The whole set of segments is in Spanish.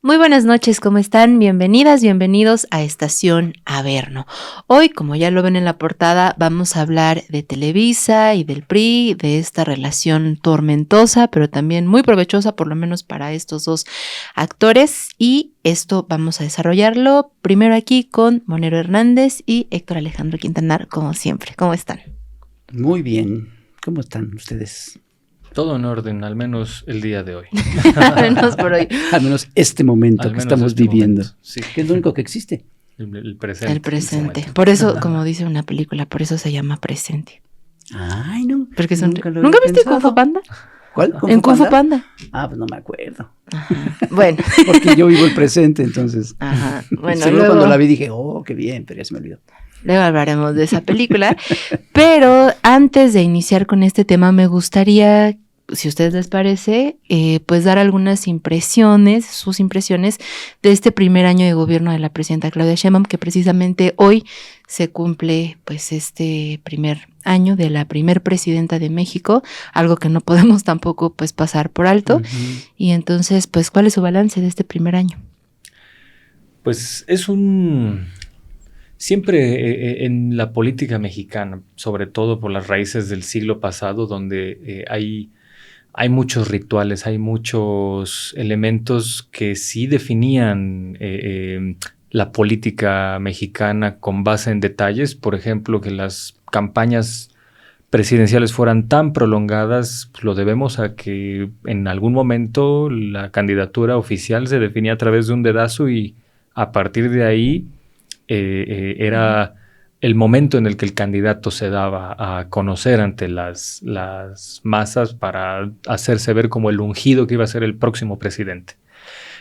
Muy buenas noches, ¿cómo están? Bienvenidas, bienvenidos a Estación Averno. Hoy, como ya lo ven en la portada, vamos a hablar de Televisa y del PRI, de esta relación tormentosa, pero también muy provechosa, por lo menos para estos dos actores. Y esto vamos a desarrollarlo primero aquí con Monero Hernández y Héctor Alejandro Quintanar, como siempre. ¿Cómo están? Muy bien. ¿Cómo están ustedes? Todo en orden, al menos el día de hoy. Al menos por hoy. Al menos este momento que estamos viviendo. Sí. Que es lo único que existe. El presente. El presente. Por eso, como dice una película, por eso se llama presente. Ay, no. Porque nunca lo ¿Nunca había viste pensado. Kung Fu Panda? ¿Cuál? En Kung Fu Panda. Ah, pues no me acuerdo. Ajá. Bueno. Porque yo vivo el presente, entonces. Ajá. Bueno, seguro luego, cuando la vi dije, oh, qué bien, pero ya se me olvidó. luego hablaremos de esa película. Pero antes de iniciar con este tema, me gustaría, si a ustedes les parece, pues dar algunas impresiones, sus impresiones de este primer año de gobierno de la presidenta Claudia Sheinbaum, que precisamente hoy se cumple pues este primer año de la primer presidenta de México, algo que no podemos tampoco pues pasar por alto. Y entonces, pues, ¿cuál es su balance de este primer año? Pues es siempre en la política mexicana, sobre todo por las raíces del siglo pasado, donde hay muchos rituales, hay muchos elementos que sí definían la política mexicana con base en detalles. Por ejemplo, que las campañas presidenciales fueran tan prolongadas, pues lo debemos a que en algún momento la candidatura oficial se definía a través de un dedazo y a partir de ahí era el momento en el que el candidato se daba a conocer ante las masas para hacerse ver como el ungido que iba a ser el próximo presidente.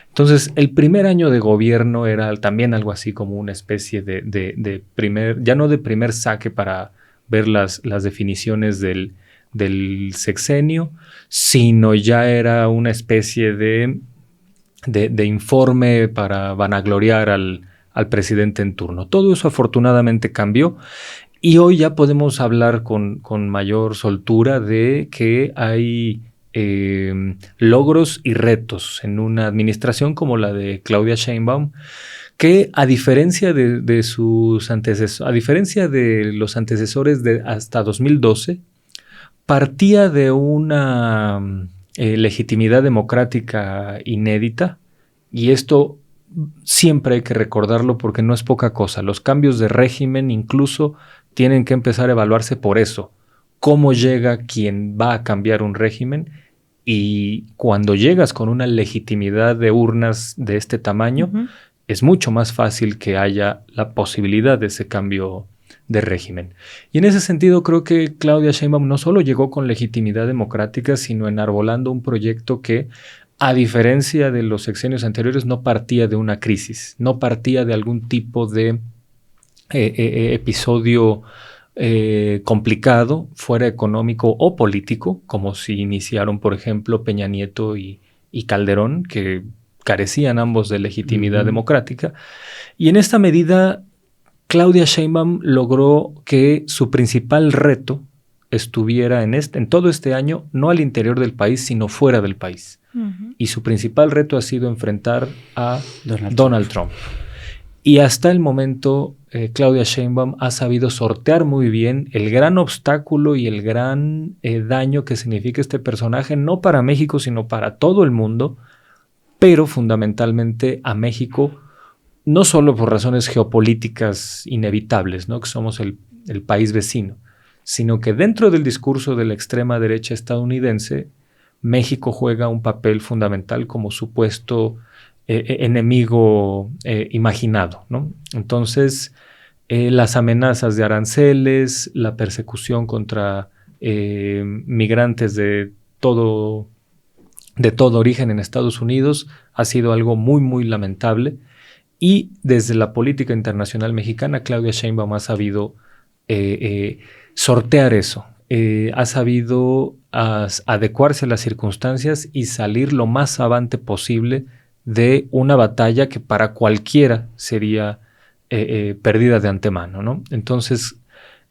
Entonces, el primer año de gobierno era también algo así como una especie de primer, ya no de primer saque para ver las definiciones del sexenio, sino ya era una especie de informe para vanagloriar al presidente en turno. Todo eso afortunadamente cambió y hoy ya podemos hablar con mayor soltura de que hay logros y retos en una administración como la de Claudia Sheinbaum, que a diferencia de sus antecesores, a diferencia de los antecesores de hasta 2012, partía de una legitimidad democrática inédita, y esto siempre hay que recordarlo porque no es poca cosa. Los cambios de régimen incluso tienen que empezar a evaluarse por eso. ¿Cómo llega quien va a cambiar un régimen? Y cuando llegas con una legitimidad de urnas de este tamaño, es mucho más fácil que haya la posibilidad de ese cambio de régimen. Y en ese sentido creo que Claudia Sheinbaum no solo llegó con legitimidad democrática, sino enarbolando un proyecto que, a diferencia de los sexenios anteriores, no partía de una crisis, no partía de algún tipo de episodio complicado, fuera económico o político, como si iniciaron, por ejemplo, Peña Nieto y Calderón, que carecían ambos de legitimidad democrática. Y en esta medida, Claudia Sheinbaum logró que su principal reto estuviera en todo este año, no al interior del país, sino fuera del país. Y su principal reto ha sido enfrentar a Donald Trump. Y hasta el momento, Claudia Sheinbaum ha sabido sortear muy bien el gran obstáculo y el gran daño que significa este personaje, no para México, sino para todo el mundo, pero fundamentalmente a México, no solo por razones geopolíticas inevitables, ¿no?, que somos el país vecino, sino que dentro del discurso de la extrema derecha estadounidense, México juega un papel fundamental como supuesto enemigo imaginado, ¿no? Entonces, las amenazas de aranceles, la persecución contra migrantes de todo origen en Estados Unidos ha sido algo muy, muy lamentable. Y desde la política internacional mexicana, Claudia Sheinbaum ha sabido sortear eso. Ha sabido adecuarse a las circunstancias y salir lo más avante posible de una batalla que para cualquiera sería perdida de antemano, ¿no? Entonces,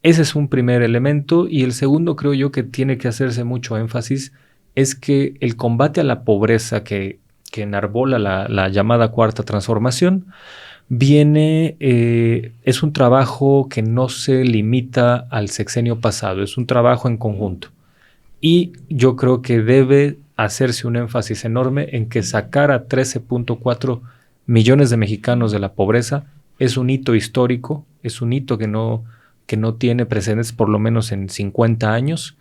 ese es un primer elemento. Y el segundo, creo yo, que tiene que hacerse mucho énfasis, es que el combate a la pobreza que enarbola la llamada Cuarta Transformación, es un trabajo que no se limita al sexenio pasado, es un trabajo en conjunto. Y yo creo que debe hacerse un énfasis enorme en que sacar a 13.4 millones de mexicanos de la pobreza es un hito histórico, es un hito que no tiene precedentes por lo menos en 50 años,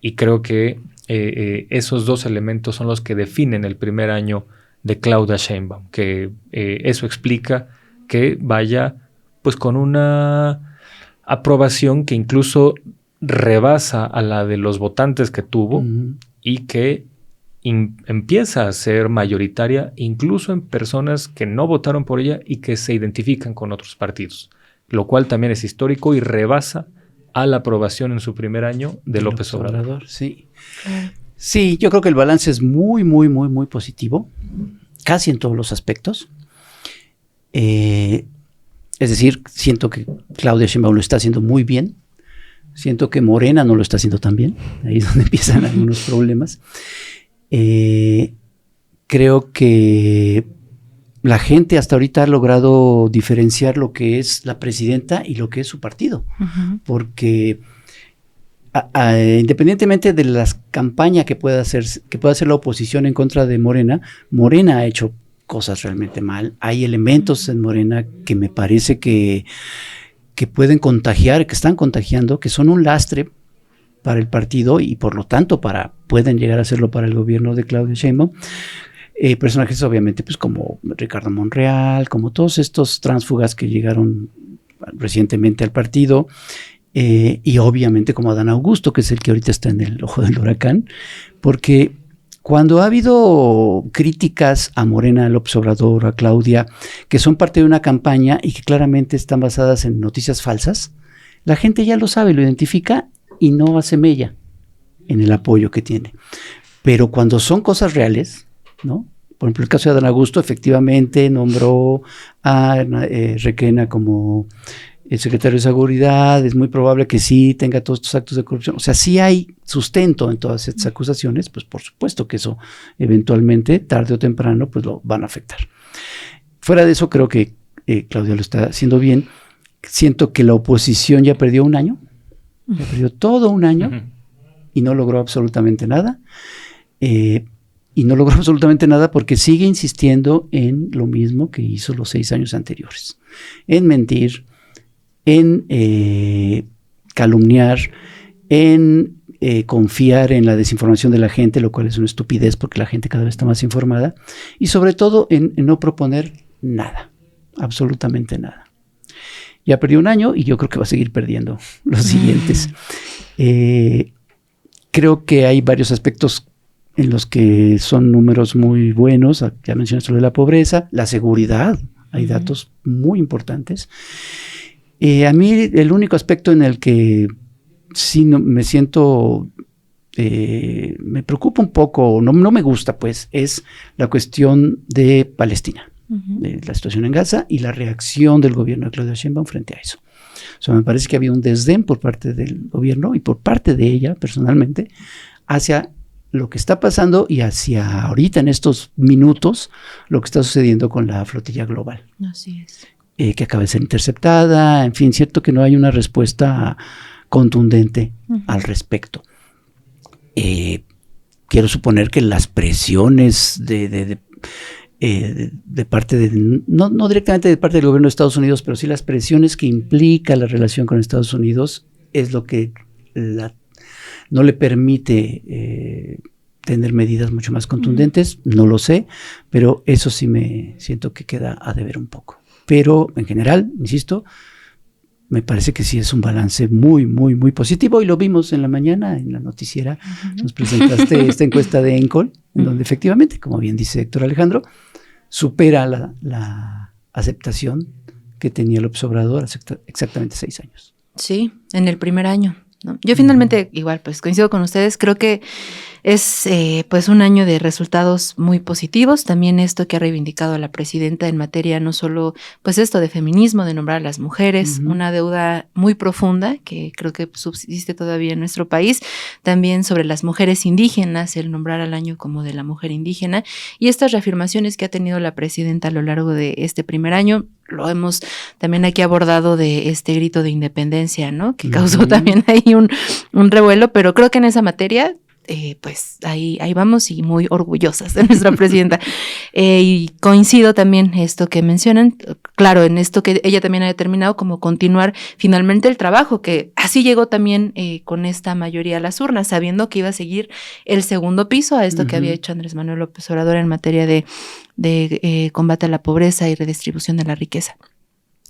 y creo que esos dos elementos son los que definen el primer año de Claudia Sheinbaum, que eso explica que vaya pues con una aprobación que incluso rebasa a la de los votantes que tuvo y que empieza a ser mayoritaria incluso en personas que no votaron por ella y que se identifican con otros partidos, lo cual también es histórico y rebasa a la aprobación en su primer año de López Obrador. Sí. Sí, yo creo que el balance es muy, muy, muy, muy positivo, casi en todos los aspectos. Es decir, siento que Claudia Sheinbaum lo está haciendo muy bien. Siento que Morena no lo está haciendo tan bien. Ahí es donde empiezan algunos problemas. Creo que la gente hasta ahorita ha logrado diferenciar lo que es la presidenta y lo que es su partido. Porque independientemente de las campañas que pueda hacer la oposición en contra de Morena, Morena ha hecho cosas realmente mal. Hay elementos en Morena que me parece que pueden contagiar, que están contagiando, que son un lastre para el partido y por lo tanto pueden llegar a serlo para el gobierno de Claudia Sheinbaum. Personajes obviamente pues como Ricardo Monreal, como todos estos tránsfugas que llegaron recientemente al partido, y obviamente como Adán Augusto, que es el que ahorita está en el ojo del huracán, porque cuando ha habido críticas a Morena, a López Obrador, a Claudia, que son parte de una campaña y que claramente están basadas en noticias falsas, la gente ya lo sabe, lo identifica y no hace mella en el apoyo que tiene. Pero cuando son cosas reales, ¿no? Por ejemplo, el caso de Adán Augusto efectivamente nombró a Requena como el secretario de Seguridad, es muy probable que sí tenga todos estos actos de corrupción. O sea, sí hay sustento en todas estas acusaciones, pues por supuesto que eso eventualmente, tarde o temprano, pues lo van a afectar. Fuera de eso, creo que Claudia lo está haciendo bien. Siento que la oposición ya perdió un año, ya perdió todo un año y no logró absolutamente nada. Y no logró absolutamente nada porque sigue insistiendo en lo mismo que hizo los 6 años anteriores, en mentir, en calumniar, en confiar en la desinformación de la gente, lo cual es una estupidez porque la gente cada vez está más informada, y sobre todo en no proponer nada, absolutamente nada. Ya perdió un año y yo creo que va a seguir perdiendo los siguientes. Creo que hay varios aspectos en los que son números muy buenos. Ya mencionaste lo de la pobreza, la seguridad, hay datos muy importantes. A mí el único aspecto en el que sí me siento, me preocupa un poco, no me gusta pues, es la cuestión de Palestina, de la situación en Gaza y la reacción del gobierno de Claudia Sheinbaum frente a eso. O sea, me parece que había un desdén por parte del gobierno y por parte de ella personalmente hacia lo que está pasando y hacia ahorita en estos minutos lo que está sucediendo con la flotilla global. Así es. Que acaba de ser interceptada, en fin, cierto que no hay una respuesta contundente al respecto. Quiero suponer que las presiones de parte de, no directamente de parte del gobierno de Estados Unidos, pero sí las presiones que implica la relación con Estados Unidos es lo que no le permite tener medidas mucho más contundentes, no lo sé, pero eso sí me siento que queda a deber un poco. Pero en general, insisto, me parece que sí es un balance muy, muy, muy positivo y lo vimos en la mañana en la noticiera. Nos presentaste esta encuesta de ENCOL, en donde efectivamente, como bien dice Héctor Alejandro, supera la aceptación que tenía López Obrador hace exactamente 6 años. Sí, en el primer año, ¿no? Yo finalmente, igual, pues coincido con ustedes, creo que Es pues un año de resultados muy positivos. También esto que ha reivindicado la presidenta en materia no solo pues esto de feminismo, de nombrar a las mujeres, una deuda muy profunda que creo que subsiste todavía en nuestro país. También sobre las mujeres indígenas, el nombrar al año como de la mujer indígena y estas reafirmaciones que ha tenido la presidenta a lo largo de este primer año. Lo hemos también aquí abordado de este grito de independencia, ¿no? Que causó también ahí un revuelo, pero creo que en esa materia, pues ahí vamos y muy orgullosas de nuestra presidenta. Y coincido también esto que mencionan, claro, en esto que ella también ha determinado como continuar finalmente el trabajo, que así llegó también con esta mayoría a las urnas, sabiendo que iba a seguir el segundo piso a esto que había hecho Andrés Manuel López Obrador en materia de combate a la pobreza y redistribución de la riqueza.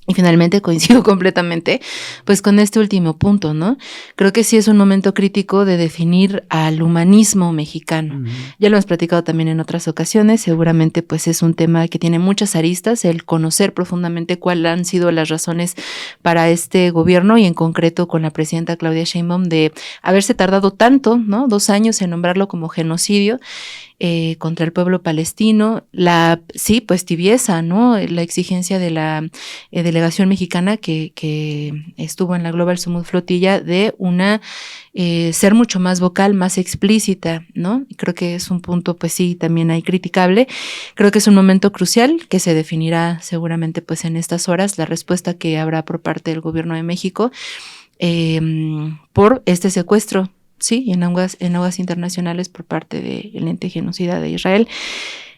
Y finalmente coincido completamente pues con este último punto, ¿no? Creo que sí es un momento crítico de definir al humanismo mexicano. Ya lo hemos platicado también en otras ocasiones, seguramente pues es un tema que tiene muchas aristas, el conocer profundamente cuáles han sido las razones para este gobierno y en concreto con la presidenta Claudia Sheinbaum de haberse tardado tanto, ¿no? 2 años en nombrarlo como genocidio contra el pueblo palestino, sí, pues tibieza, ¿no? La exigencia de la delegación mexicana que estuvo en la Global Summit Flotilla de ser mucho más vocal, más explícita, ¿no? Y creo que es un punto, pues sí, también ahí criticable. Creo que es un momento crucial que se definirá seguramente pues en estas horas la respuesta que habrá por parte del gobierno de México por este secuestro, sí, en aguas internacionales por parte del ente genocida de Israel.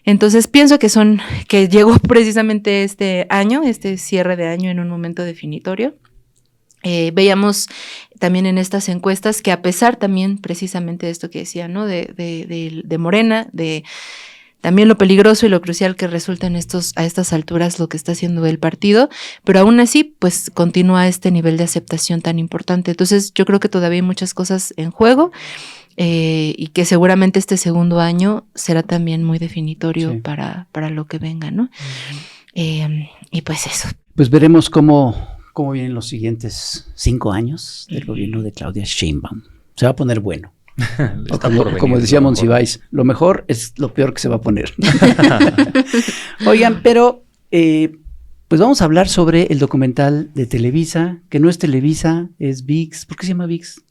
Entonces pienso que llegó precisamente este año, este cierre de año en un momento definitorio. Veíamos también en estas encuestas que a pesar también precisamente de esto que decía, ¿no? De Morena, de también lo peligroso y lo crucial que resulta a estas alturas lo que está haciendo el partido, pero aún así pues continúa este nivel de aceptación tan importante. Entonces yo creo que todavía hay muchas cosas en juego y que seguramente este segundo año será también muy definitorio para lo que venga, ¿no? Y pues eso. Pues veremos cómo vienen los siguientes 5 años del gobierno de Claudia Sheinbaum. Se va a poner bueno. Como decía Monsiváis, lo mejor es lo peor que se va a poner. Oigan, pero pues vamos a hablar sobre el documental de Televisa, que no es Televisa, es ViX. ¿Por qué se llama ViX?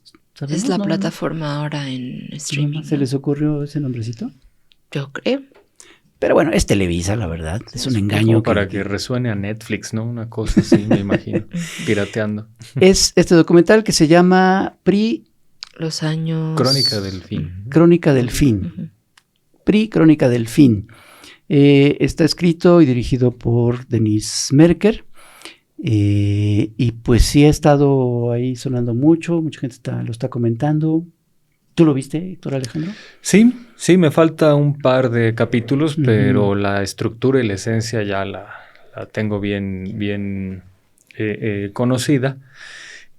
Es la plataforma ahora en streaming. ¿Se les ocurrió ese nombrecito? Yo creo. Pero bueno, es Televisa, la verdad. Es un engaño. Para que resuene a Netflix, ¿no? Una cosa así, me imagino. Pirateando. Es este documental que se llama Los años... Crónica del fin. Crónica del fin. Crónica del fin. Está escrito y dirigido por Denise Merker. Y pues sí ha estado ahí sonando mucho. Mucha gente lo está comentando. ¿Tú lo viste, Héctor Alejandro? Sí, me falta un par de capítulos, pero la estructura y la esencia ya la tengo bien conocida.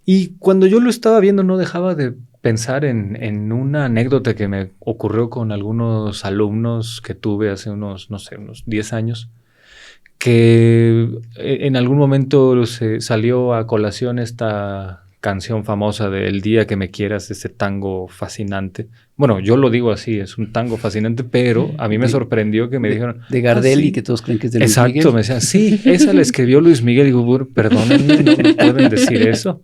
Y cuando yo lo estaba viendo no dejaba de pensar en una anécdota que me ocurrió con algunos alumnos que tuve hace unos 10 años, que en algún momento se salió a colación esta canción famosa de El día que me quieras, ese tango fascinante. Bueno, yo lo digo así, es un tango fascinante, pero a mí me sorprendió que me dijeron... De Gardel, sí. Y que todos creen que es de Luis Miguel. Exacto, me decían, sí, esa la escribió Luis Miguel. Y digo, perdónenme, no pueden decir eso.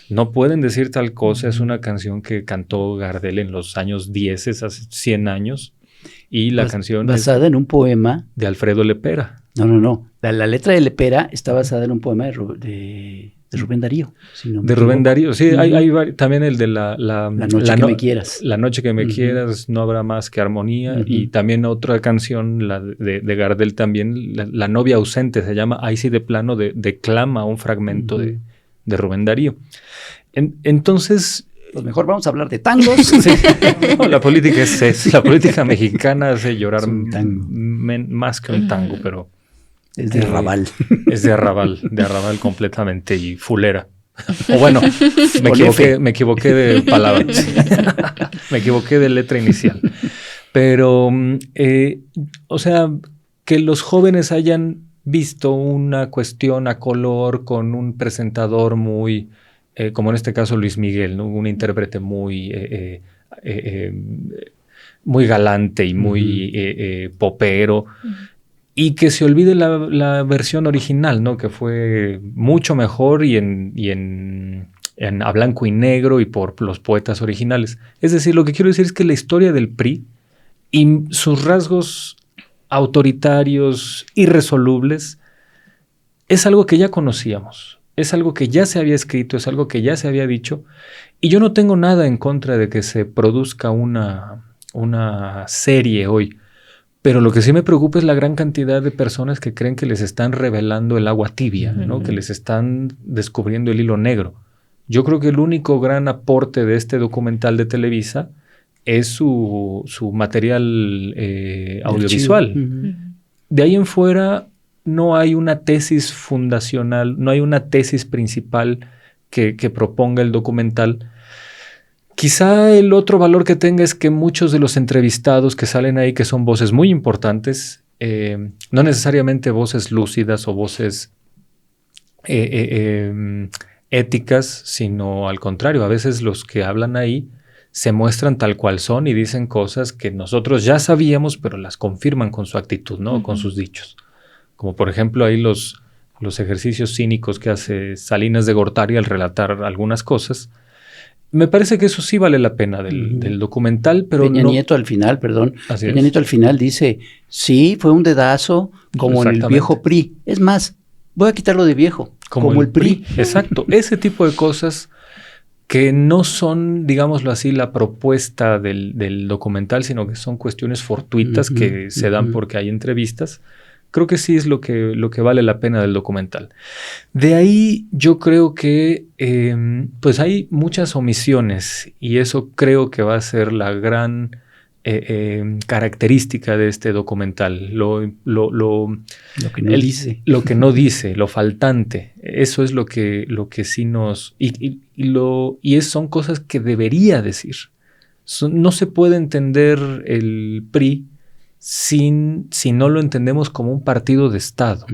No pueden decir tal cosa. Es una canción que cantó Gardel en los años 10, hace 100 años. Y la canción basada en un poema de Alfredo Lepera. No. La letra de Lepera está basada en un poema de Rubén Darío. Si no de Rubén Darío, sí, hay también el de la noche que me quieras. La noche que me quieras, no habrá más que armonía. Y también otra canción, la de Gardel también, la novia ausente, se llama, ahí sí de plano declama un fragmento de Rubén Darío. Entonces... Pues mejor vamos a hablar de tangos. Sí. No, la política es la política mexicana hace llorar más que un tango, pero... Es de arrabal. Es de arrabal completamente y fulera. O bueno, me equivoqué de palabras. Me equivoqué de letra inicial. Pero, o sea, que los jóvenes hayan visto una cuestión a color con un presentador muy, como en este caso Luis Miguel, ¿no? Un intérprete muy muy galante y muy popero, y que se olvide la versión original, ¿no? Que fue mucho mejor y a blanco y negro y por los poetas originales. Es decir, lo que quiero decir es que la historia del PRI y sus rasgos autoritarios, irresolubles, es algo que ya conocíamos, es algo que ya se había escrito, es algo que ya se había dicho, y yo no tengo nada en contra de que se produzca una serie hoy, pero lo que sí me preocupa es la gran cantidad de personas que creen que les están revelando el agua tibia, ¿no? Que les están descubriendo el hilo negro. Yo creo que el único gran aporte de este documental de Televisa es su material audiovisual. De ahí en fuera no hay una tesis fundacional, no hay una tesis principal que proponga el documental. Quizá el otro valor que tenga es que muchos de los entrevistados que salen ahí, que son voces muy importantes, no necesariamente voces lúcidas o voces éticas, sino al contrario, a veces los que hablan ahí se muestran tal cual son y dicen cosas que nosotros ya sabíamos, pero las confirman con su actitud, ¿no? Con sus dichos. Como por ejemplo ahí los ejercicios cínicos que hace Salinas de Gortari al relatar algunas cosas. Me parece que eso sí vale la pena del documental, pero Peña Nieto al final, Peña Nieto al final dice, sí, fue un dedazo como en el viejo PRI. Es más, voy a quitarlo de viejo, como el PRI. Exacto, ese tipo de cosas que no son, digámoslo así, la propuesta del documental, sino que son cuestiones fortuitas que se dan porque hay entrevistas. Creo que sí es lo que vale la pena del documental. De ahí yo creo que pues hay muchas omisiones y eso creo que va a ser la gran característica de este documental. Lo que no dice. Lo que no dice, lo faltante. Eso es lo que sí nos... son cosas que debería decir. No se puede entender el PRI si no lo entendemos como un partido de Estado.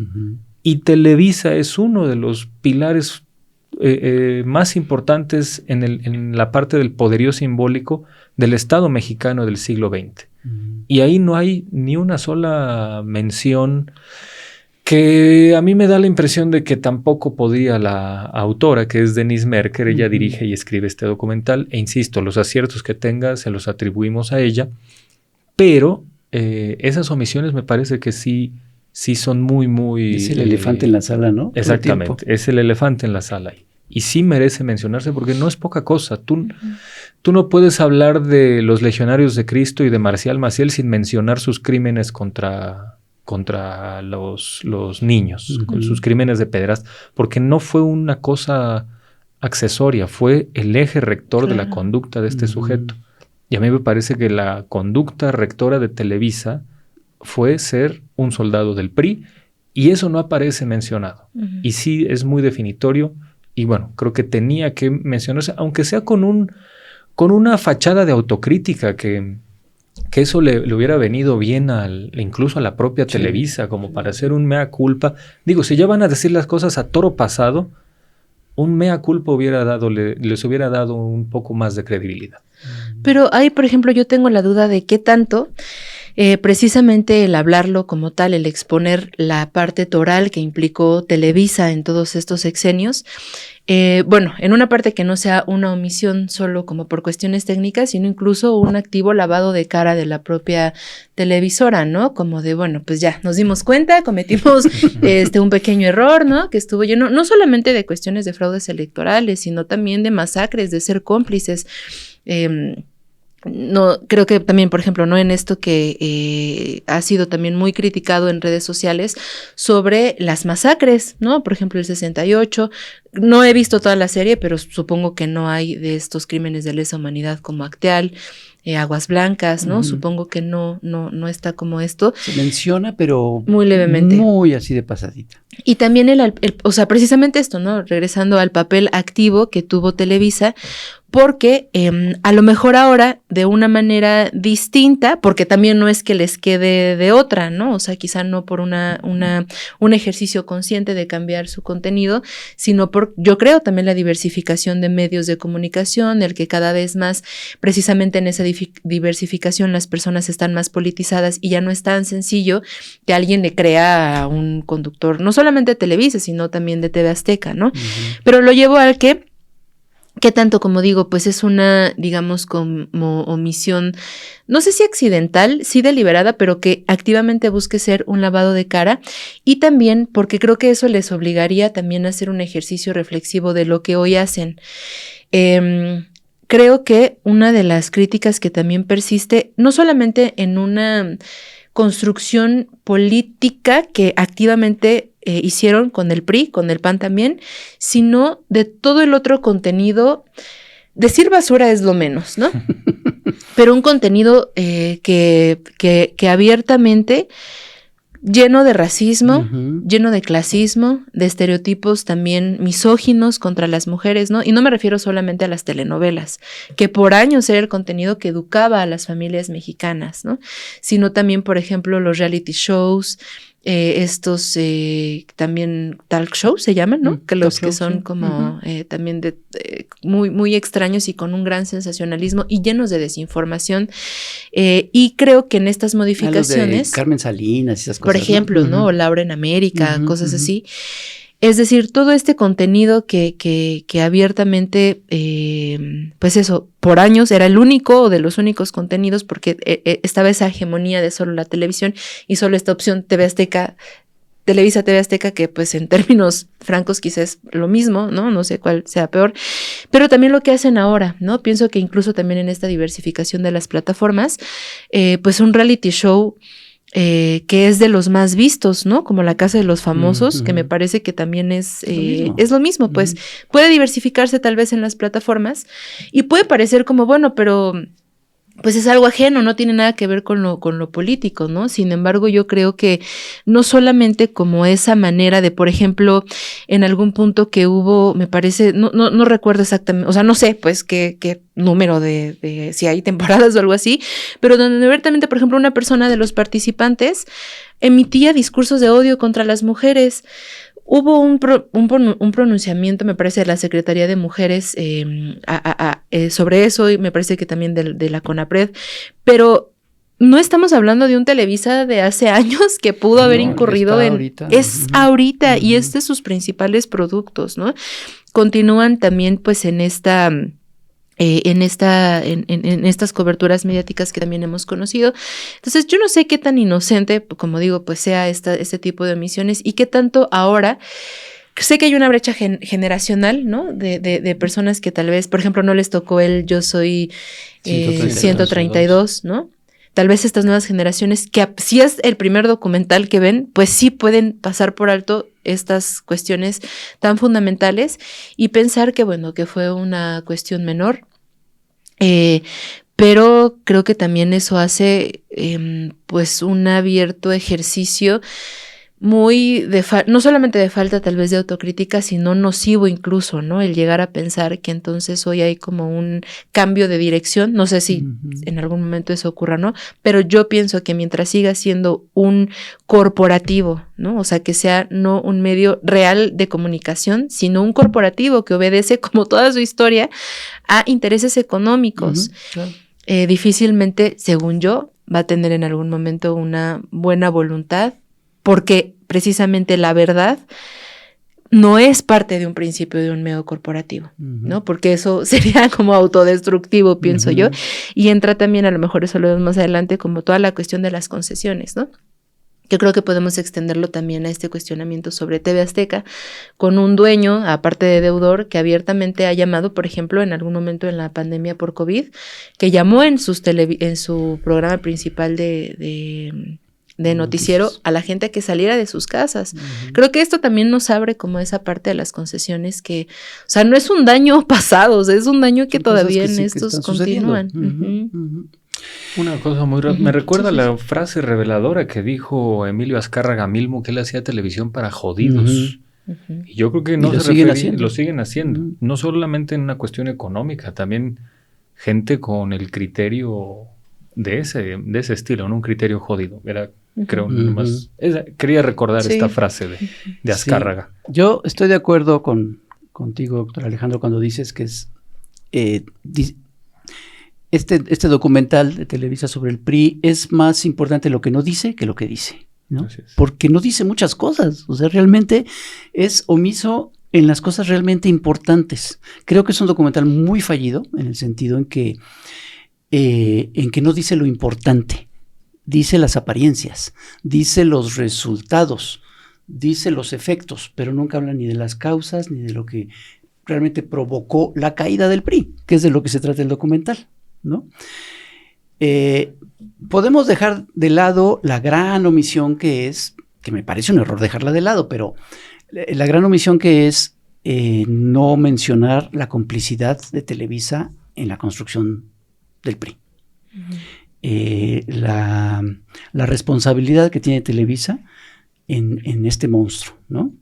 Y Televisa es uno de los pilares más importantes en la parte del poderío simbólico del Estado mexicano del siglo XX. Y ahí no hay ni una sola mención, que a mí me da la impresión de que tampoco podía la autora, que es Denise Merker. Ella dirige y escribe este documental, e insisto, los aciertos que tenga se los atribuimos a ella, pero esas omisiones me parece que sí son muy... Es el elefante en la sala, ¿no? Exactamente, es el elefante en la sala. Y sí merece mencionarse porque no es poca cosa. Tú no puedes hablar de los Legionarios de Cristo y de Marcial Maciel sin mencionar sus crímenes contra los niños, con sus crímenes de pederastia, porque no fue una cosa accesoria, fue el eje rector de la conducta de este sujeto. Y a mí me parece que la conducta rectora de Televisa fue ser un soldado del PRI, y eso no aparece mencionado. Y sí es muy definitorio, y bueno, creo que tenía que mencionarse, aunque sea con una fachada de autocrítica, que eso le hubiera venido bien incluso a la propia Televisa, como para hacer un mea culpa. Digo, si ya van a decir las cosas a toro pasado, un mea culpa les hubiera dado un poco más de credibilidad. Pero ahí, por ejemplo, yo tengo la duda de qué tanto precisamente el hablarlo como tal, el exponer la parte toral que implicó Televisa en todos estos sexenios, bueno, en una parte que no sea una omisión solo como por cuestiones técnicas, sino incluso un activo lavado de cara de la propia televisora, ¿no? Como de, bueno, pues ya nos dimos cuenta, cometimos un pequeño error, ¿no? Que estuvo lleno no solamente de cuestiones de fraudes electorales, sino también de masacres, de ser cómplices. No, creo que también, por ejemplo, no en esto que ha sido también muy criticado en redes sociales sobre las masacres, ¿no? Por ejemplo, el 68. No he visto toda la serie, pero supongo que no hay de estos crímenes de lesa humanidad como Acteal, Aguas Blancas, ¿no? Supongo que no está como esto. Se menciona, pero muy levemente. Muy así de pasadita. Y también o sea, precisamente esto, ¿no? Regresando al papel activo que tuvo Televisa, porque a lo mejor ahora de una manera distinta, porque también no es que les quede de otra, ¿no? O sea, quizá no por un ejercicio consciente de cambiar su contenido, sino por, yo creo, también la diversificación de medios de comunicación, el que cada vez más, precisamente en esa diversificación, las personas están más politizadas y ya no es tan sencillo que alguien le crea a un conductor, no solamente de Televisa, sino también de TV Azteca, ¿no? Pero lo llevo al que tanto, como digo, pues es una, digamos, como omisión, no sé si accidental, sí deliberada, pero que activamente busque ser un lavado de cara, y también porque creo que eso les obligaría también a hacer un ejercicio reflexivo de lo que hoy hacen. Creo que una de las críticas que también persiste, no solamente en una construcción política que activamente hicieron con el PRI, con el PAN también, sino de todo el otro contenido. Decir basura es lo menos, ¿no? Pero un contenido que abiertamente lleno de racismo, lleno de clasismo, de estereotipos también misóginos contra las mujeres, ¿no? Y no me refiero solamente a las telenovelas, que por años era el contenido que educaba a las familias mexicanas, ¿no? Sino también, por ejemplo, los reality shows, estos también talk shows se llaman, ¿no? Que los que son como también muy, muy extraños y con un gran sensacionalismo y llenos de desinformación. Y creo que en estas modificaciones, los de Carmen Salinas y esas cosas, por ejemplo, ¿no? O Laura en América, cosas así. Es decir, todo este contenido que abiertamente, pues eso, por años era el único o de los únicos contenidos, porque estaba esa hegemonía de solo la televisión y solo esta opción TV Azteca, Televisa TV Azteca, que pues en términos francos quizás es lo mismo, ¿no? No sé cuál sea peor, pero también lo que hacen ahora, ¿no? Pienso que incluso también en esta diversificación de las plataformas, pues un reality show que es de los más vistos, ¿no? Como La Casa de los Famosos, que me parece que también es lo mismo, pues puede diversificarse tal vez en las plataformas y puede parecer como, bueno, pero pues es algo ajeno, no tiene nada que ver con lo político, ¿no? Sin embargo, yo creo que no solamente como esa manera de, por ejemplo, en algún punto que hubo, me parece, no recuerdo exactamente, o sea, no sé, pues, qué número de si hay temporadas o algo así, pero donde abiertamente, por ejemplo, una persona de los participantes emitía discursos de odio contra las mujeres. Hubo un pronunciamiento, me parece, de la Secretaría de Mujeres sobre eso, y me parece que también de la CONAPRED, pero no estamos hablando de un Televisa de hace años que pudo haber incurrido en... Ahorita. Es ahorita, y es de sus principales productos, ¿no? Continúan también, pues, en estas coberturas mediáticas que también hemos conocido. Entonces, yo no sé qué tan inocente, como digo, pues sea este tipo de omisiones y qué tanto ahora. Sé que hay una brecha generacional, ¿no? De personas que tal vez, por ejemplo, no les tocó el Yo Soy 132, ¿no? Tal vez estas nuevas generaciones, que si es el primer documental que ven, pues sí pueden pasar por alto estas cuestiones tan fundamentales y pensar que, bueno, que fue una cuestión menor. Pero creo que también eso hace pues un abierto ejercicio muy no solamente de falta tal vez de autocrítica, sino nocivo incluso, ¿no? El llegar a pensar que entonces hoy hay como un cambio de dirección, no sé si en algún momento eso ocurra o no, pero yo pienso que mientras siga siendo un corporativo, ¿no? O sea, que sea no un medio real de comunicación, sino un corporativo que obedece, como toda su historia, a intereses económicos. Claro. Difícilmente, según yo, va a tener en algún momento una buena voluntad, porque precisamente la verdad no es parte de un principio de un medio corporativo, ¿no? Porque eso sería como autodestructivo, pienso yo, y entra también, a lo mejor eso lo vemos más adelante, como toda la cuestión de las concesiones, ¿no? Yo creo que podemos extenderlo también a este cuestionamiento sobre TV Azteca, con un dueño, aparte de deudor, que abiertamente ha llamado, por ejemplo, en algún momento en la pandemia por COVID, que llamó en su programa principal de noticiero a la gente a que saliera de sus casas. Creo que esto también nos abre como esa parte de las concesiones que, o sea, no es un daño pasado, o sea, es un daño que todavía en estos continúan. Una cosa muy rápida. Me recuerda la frase reveladora que dijo Emilio Azcárraga Milmo, que él hacía televisión para jodidos. Y yo creo que no lo siguen haciendo. No solamente en una cuestión económica, también gente con el criterio de ese estilo, ¿no? Un criterio jodido. Creo, nomás, quería recordar esta frase de Azcárraga. Sí. Yo estoy de acuerdo contigo, doctor Alejandro, cuando dices que es este documental de Televisa sobre el PRI es más importante lo que no dice que lo que dice, ¿no? Porque no dice muchas cosas, o sea, realmente es omiso en las cosas realmente importantes. Creo que es un documental muy fallido en el sentido en que no dice lo importante, dice las apariencias, dice los resultados, dice los efectos, pero nunca habla ni de las causas ni de lo que realmente provocó la caída del PRI, que es de lo que se trata el documental, ¿no? Podemos dejar de lado la gran omisión que me parece un error dejarla de lado, pero la gran omisión que es no mencionar la complicidad de Televisa en la construcción del PRI. La responsabilidad que tiene Televisa en este monstruo, ¿no?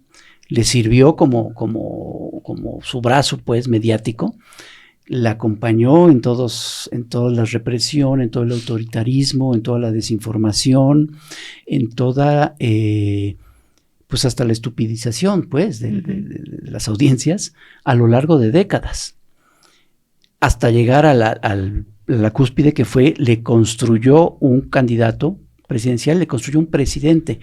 Le sirvió como su brazo, pues, mediático. La acompañó en toda la represión, en todo el autoritarismo, en toda la desinformación, en toda, pues hasta la estupidización, pues, de las audiencias a lo largo de décadas, hasta llegar a la cúspide que le construyó un candidato presidencial, le construyó un presidente.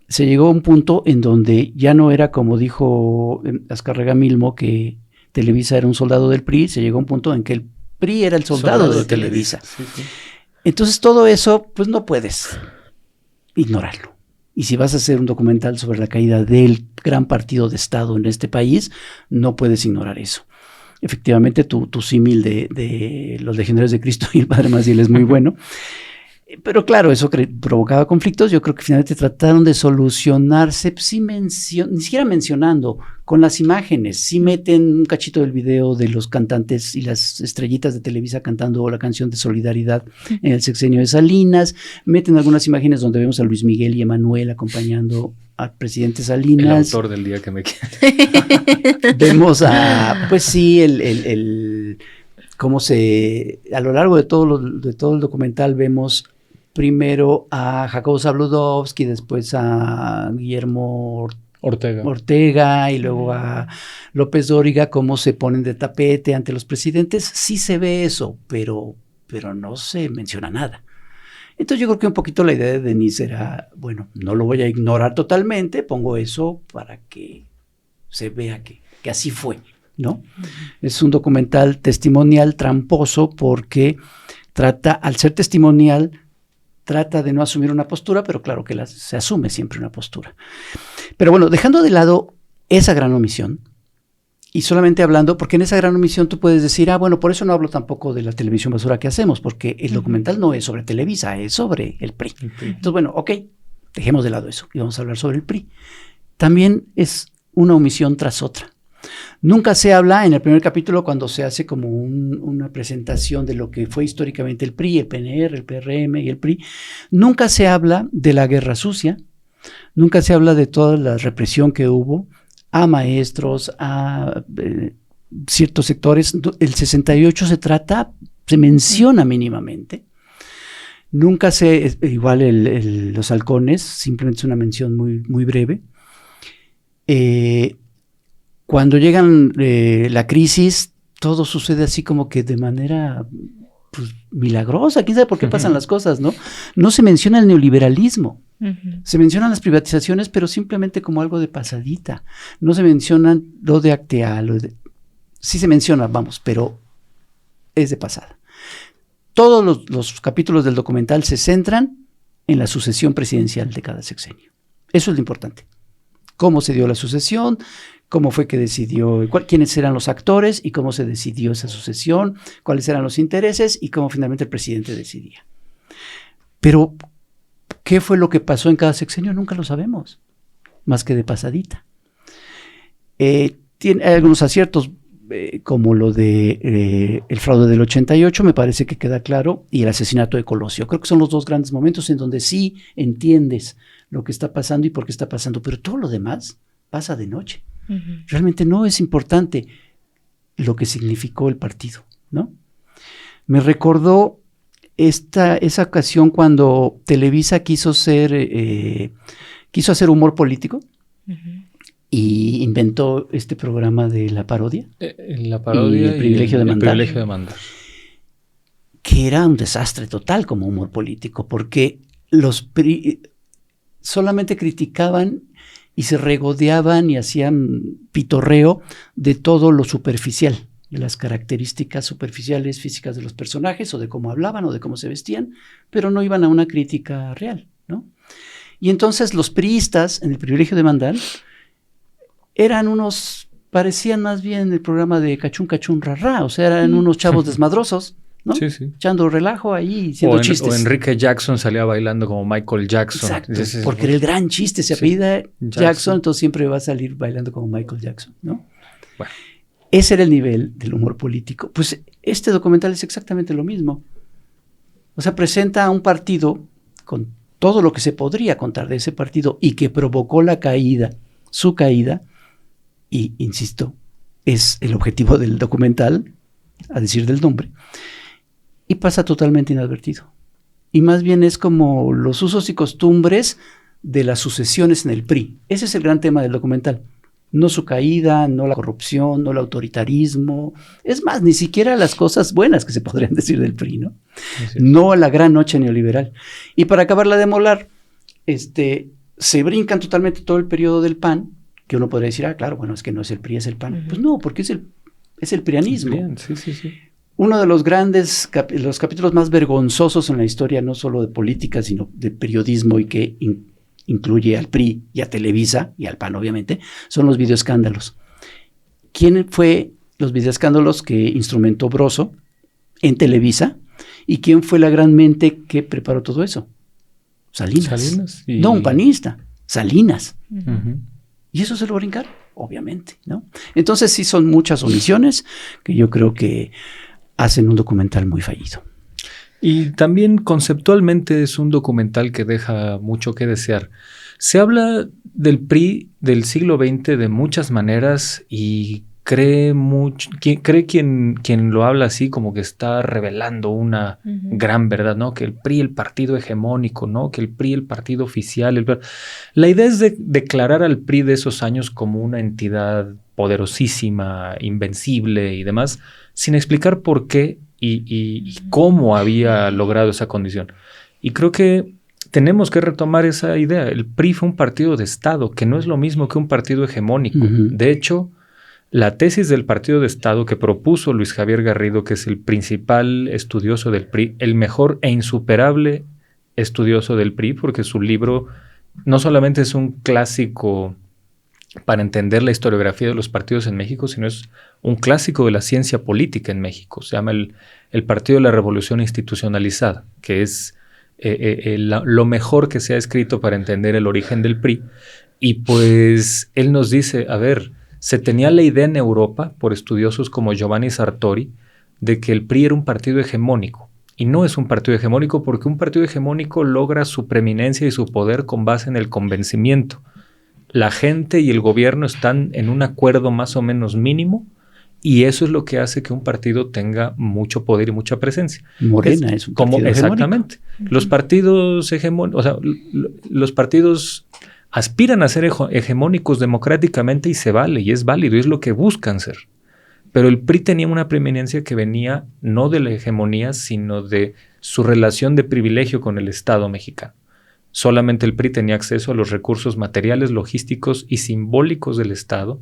Se llegó a un punto en donde ya no era como dijo Azcárraga Milmo, que Televisa era un soldado del PRI, se llegó a un punto en que el PRI era el soldado de Televisa. Sí. Entonces todo eso, pues no puedes ignorarlo. Y si vas a hacer un documental sobre la caída del gran partido de Estado en este país, no puedes ignorar eso. Efectivamente, tu símil de los legionarios de Cristo y el Padre Maciel es muy bueno. Pero claro, eso provocaba conflictos. Yo creo que finalmente trataron de solucionarse ni siquiera mencionando, con las imágenes. Sí meten un cachito del video de los cantantes y las estrellitas de Televisa cantando la canción de Solidaridad en el sexenio de Salinas. Meten algunas imágenes donde vemos a Luis Miguel y Emanuel acompañando al presidente Salinas. El autor del día que me quiere. Vemos pues sí, cómo a lo largo de todo el documental vemos primero a Jacobo Zabludovsky, después a Guillermo Ortega y luego a López Dóriga, cómo se ponen de tapete ante los presidentes. Sí se ve eso, pero no se menciona nada. Entonces yo creo que un poquito la idea de Denise era, bueno, no lo voy a ignorar totalmente, pongo eso para que se vea que así fue, ¿no? Es un documental testimonial tramposo porque al ser testimonial, trata de no asumir una postura, pero claro que se asume siempre una postura. Pero bueno, dejando de lado esa gran omisión, y solamente hablando, porque en esa gran omisión tú puedes decir, bueno, por eso no hablo tampoco de la televisión basura que hacemos, porque el documental no es sobre Televisa, es sobre el PRI. Entonces, bueno, ok, dejemos de lado eso y vamos a hablar sobre el PRI. También es una omisión tras otra. Nunca se habla en el primer capítulo cuando se hace como una presentación de lo que fue históricamente el PRI, el PNR, el PRM y el PRI. Nunca se habla de la guerra sucia, nunca se habla de toda la represión que hubo a maestros, a ciertos sectores. El 68 se menciona mínimamente. Nunca igual los halcones, simplemente es una mención muy, muy breve. Cuando llegan la crisis, todo sucede así como que de manera pues, milagrosa. ¿Quién sabe por qué pasan las cosas, no? No se menciona el neoliberalismo. Se mencionan las privatizaciones, pero simplemente como algo de pasadita. No se mencionan lo de Acteal. Sí se menciona, vamos, pero es de pasada. Todos los capítulos del documental se centran en la sucesión presidencial de cada sexenio. Eso es lo importante. Cómo se dio la sucesión, cómo fue que decidió, quiénes eran los actores y cómo se decidió esa sucesión, cuáles eran los intereses y cómo finalmente el presidente decidía. Pero, ¿qué fue lo que pasó en cada sexenio? Nunca lo sabemos, más que de pasadita. Hay algunos aciertos, como lo de el fraude del 88, me parece que queda claro, y el asesinato de Colosio. Creo que son los dos grandes momentos en donde sí entiendes lo que está pasando y por qué está pasando, pero todo lo demás pasa de noche. Ujú. Realmente no es importante lo que significó el partido, ¿no? Me recordó esa ocasión cuando Televisa quiso hacer humor político y inventó este programa de la parodia. La parodia y el privilegio de mandar. El privilegio de mandar. Que era un desastre total como humor político, porque solamente criticaban y se regodeaban y hacían pitorreo de todo lo superficial, de las características superficiales físicas de los personajes, o de cómo hablaban, o de cómo se vestían, pero no iban a una crítica real, ¿no? Y entonces los priistas, en el privilegio de mandar, parecían más bien el programa de Cachún Cachún Rarrá, o sea, eran unos chavos desmadrosos, ¿no? Sí, sí. Echando relajo ahí, haciendo chistes. O Enrique Jackson salía bailando como Michael Jackson. Exacto, porque era el gran chiste, se apellida Jackson, entonces siempre va a salir bailando como Michael Jackson, ¿no? Bueno. Ese era el nivel del humor político. Pues este documental es exactamente lo mismo. O sea, presenta a un partido con todo lo que se podría contar de ese partido y que provocó su caída, y insisto, es el objetivo del documental, a decir del nombre, y pasa totalmente inadvertido. Y más bien es como los usos y costumbres de las sucesiones en el PRI. Ese es el gran tema del documental. No su caída, no la corrupción, no el autoritarismo. Es más, ni siquiera las cosas buenas que se podrían decir del PRI, ¿no? Sí. No la gran noche neoliberal. Y para acabarla de molar, se brincan totalmente todo el periodo del PAN, que uno podría decir, claro, bueno, es que no es el PRI, es el PAN. Pues no, porque es el prianismo. Sí. Uno de los grandes, los capítulos más vergonzosos en la historia, no solo de política, sino de periodismo, y que incluye al PRI y a Televisa y al PAN, obviamente, son los videoescándalos. ¿Quién fue los videoescándalos que instrumentó Broso en Televisa? ¿Y quién fue la gran mente que preparó todo eso? Salinas. No un panista, Salinas. Uh-huh. ¿Y eso se lo brincaron? Obviamente, ¿no? Entonces sí son muchas omisiones que yo creo que hacen un documental muy fallido. Y también conceptualmente es un documental que deja mucho que desear. Se habla del PRI del siglo XX de muchas maneras y cree quien lo habla así como que está revelando una gran verdad, ¿no? Que el PRI, el partido hegemónico, ¿no? Que el PRI, el partido oficial. La idea es de declarar al PRI de esos años como una entidad poderosísima, invencible y demás, sin explicar por qué y cómo había logrado esa condición. Y creo que tenemos que retomar esa idea. El PRI fue un partido de Estado, que no es lo mismo que un partido hegemónico. De hecho, la tesis del partido de Estado que propuso Luis Javier Garrido, que es el principal estudioso del PRI, el mejor e insuperable estudioso del PRI, porque su libro no solamente es un clásico para entender la historiografía de los partidos en México, sino es un clásico de la ciencia política en México. Se llama el Partido de la Revolución Institucionalizada, que es lo mejor que se ha escrito para entender el origen del PRI. Y pues él nos dice, a ver, se tenía la idea en Europa, por estudiosos como Giovanni Sartori, de que el PRI era un partido hegemónico. Y no es un partido hegemónico porque un partido hegemónico logra su preeminencia y su poder con base en el convencimiento. La gente y el gobierno están en un acuerdo más o menos mínimo y eso es lo que hace que un partido tenga mucho poder y mucha presencia. Morena es un partido exactamente. Hegemónico. Los partidos hegemónicos, o sea, los partidos aspiran a ser hegemónicos democráticamente y se vale, y es válido, y es lo que buscan ser. Pero el PRI tenía una preeminencia que venía no de la hegemonía, sino de su relación de privilegio con el Estado mexicano. Solamente el PRI tenía acceso a los recursos materiales, logísticos y simbólicos del Estado.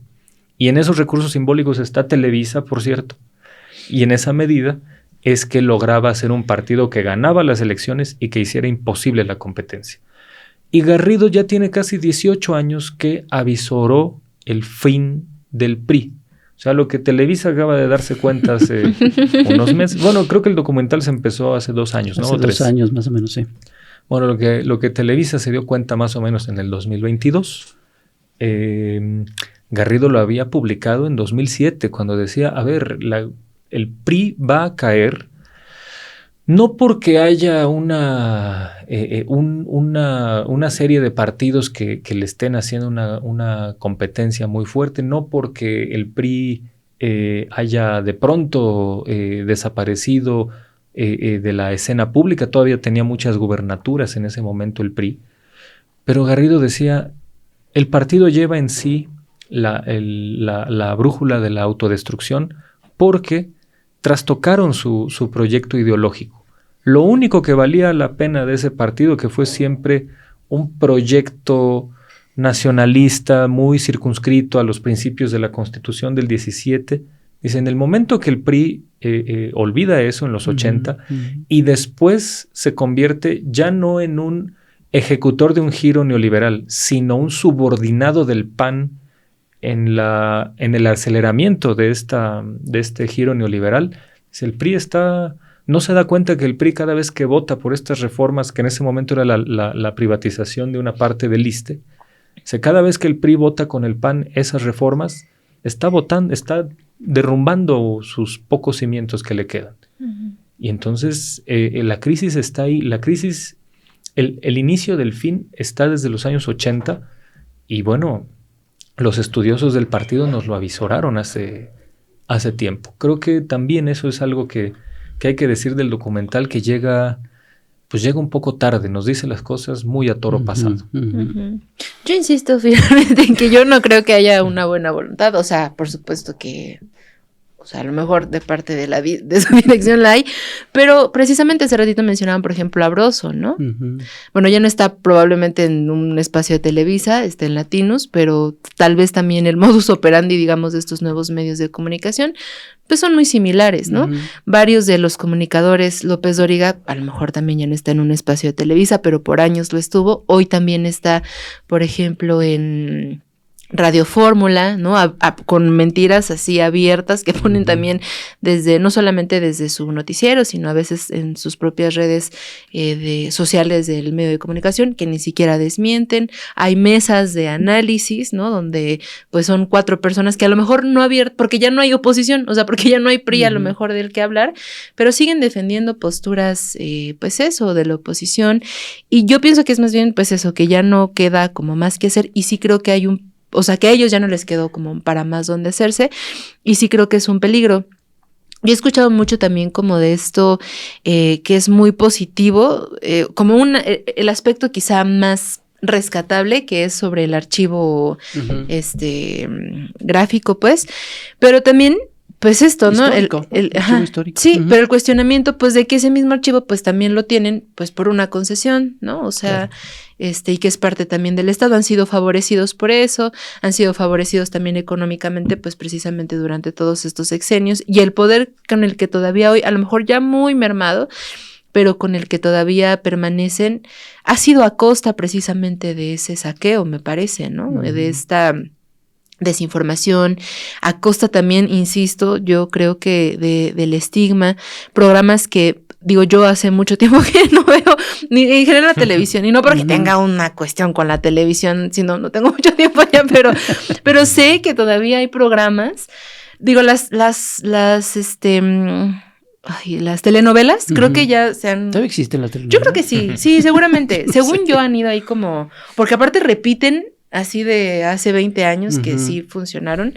Y en esos recursos simbólicos está Televisa, por cierto. Y en esa medida es que lograba ser un partido que ganaba las elecciones y que hiciera imposible la competencia. Y Garrido ya tiene casi 18 años que avisoró el fin del PRI. O sea, lo que Televisa acaba de darse cuenta hace unos meses. Bueno, creo que el documental se empezó hace 2 años, ¿no? Hace 2 años más o menos, sí. Bueno, lo que Televisa se dio cuenta más o menos en el 2022. Garrido lo había publicado en 2007, cuando decía, a ver, el PRI va a caer No porque haya una serie de partidos que le estén haciendo una competencia muy fuerte, no porque el PRI haya de pronto desaparecido de la escena pública, todavía tenía muchas gubernaturas en ese momento el PRI, pero Garrido decía, el partido lleva en sí la brújula de la autodestrucción porque trastocaron su proyecto ideológico. Lo único que valía la pena de ese partido, que fue siempre un proyecto nacionalista muy circunscrito a los principios de la Constitución del 17, dice, en el momento que el PRI olvida eso en los 80 y después se convierte ya no en un ejecutor de un giro neoliberal, sino un subordinado del PAN en el aceleramiento de este giro neoliberal, el PRI no se da cuenta que el PRI cada vez que vota por estas reformas, que en ese momento era la privatización de una parte del ISSSTE, cada vez que el PRI vota con el PAN esas reformas, está derrumbando sus pocos cimientos que le quedan. Uh-huh. Y entonces la crisis está ahí, el inicio del fin está desde los años 80 y bueno, los estudiosos del partido nos lo avisoraron hace tiempo. Creo que también eso es algo que hay que decir del documental, que llega un poco tarde, nos dice las cosas muy a toro pasado. Uh-huh. Yo insisto finalmente en que yo no creo que haya una buena voluntad, o sea, por supuesto que, o sea, a lo mejor de parte de su dirección la hay, pero precisamente hace ratito mencionaban, por ejemplo, a Broso, ¿no? Uh-huh. Bueno, ya no está probablemente en un espacio de Televisa, está en Latinus, pero tal vez también el modus operandi, digamos, de estos nuevos medios de comunicación, pues son muy similares, ¿no? Uh-huh. Varios de los comunicadores, López Dóriga, a lo mejor también ya no está en un espacio de Televisa, pero por años lo estuvo. Hoy también está, por ejemplo, en Radio Fórmula, ¿no? Con mentiras así abiertas que ponen también no solamente desde su noticiero, sino a veces en sus propias redes sociales del medio de comunicación, que ni siquiera desmienten. Hay mesas de análisis, ¿no? Donde pues son 4 personas que a lo mejor no abiertas, porque ya no hay oposición, o sea, porque ya no hay PRI a lo mejor del que hablar, pero siguen defendiendo posturas, pues eso, de la oposición. Y yo pienso que es más bien, pues eso, que ya no queda como más que hacer, y sí creo que hay o sea, que a ellos ya no les quedó como para más donde hacerse, y sí creo que es un peligro. Yo he escuchado mucho también como de esto, que es muy positivo, como el aspecto quizá más rescatable, que es sobre el archivo gráfico, pues, pero también pues esto, ¿no? Histórico, archivo histórico. Sí, pero el cuestionamiento, pues, de que ese mismo archivo, pues, también lo tienen, pues, por una concesión, ¿no? O sea, claro. Y que es parte también del Estado, han sido favorecidos por eso, han sido favorecidos también económicamente, pues, precisamente durante todos estos sexenios, y el poder con el que todavía hoy, a lo mejor ya muy mermado, pero con el que todavía permanecen, ha sido a costa precisamente de ese saqueo, me parece, ¿no? De esta desinformación, a costa también, insisto, yo creo que del estigma, programas que, digo, yo hace mucho tiempo que no veo ni en general la televisión, y no porque tenga una cuestión con la televisión, sino no tengo mucho tiempo ya, pero sé que todavía hay programas, digo, las telenovelas, creo que ya se han... ¿Todavía existen las telenovelas? Yo creo que sí, seguramente, según yo han ido ahí como, porque aparte repiten así de hace 20 años que sí funcionaron,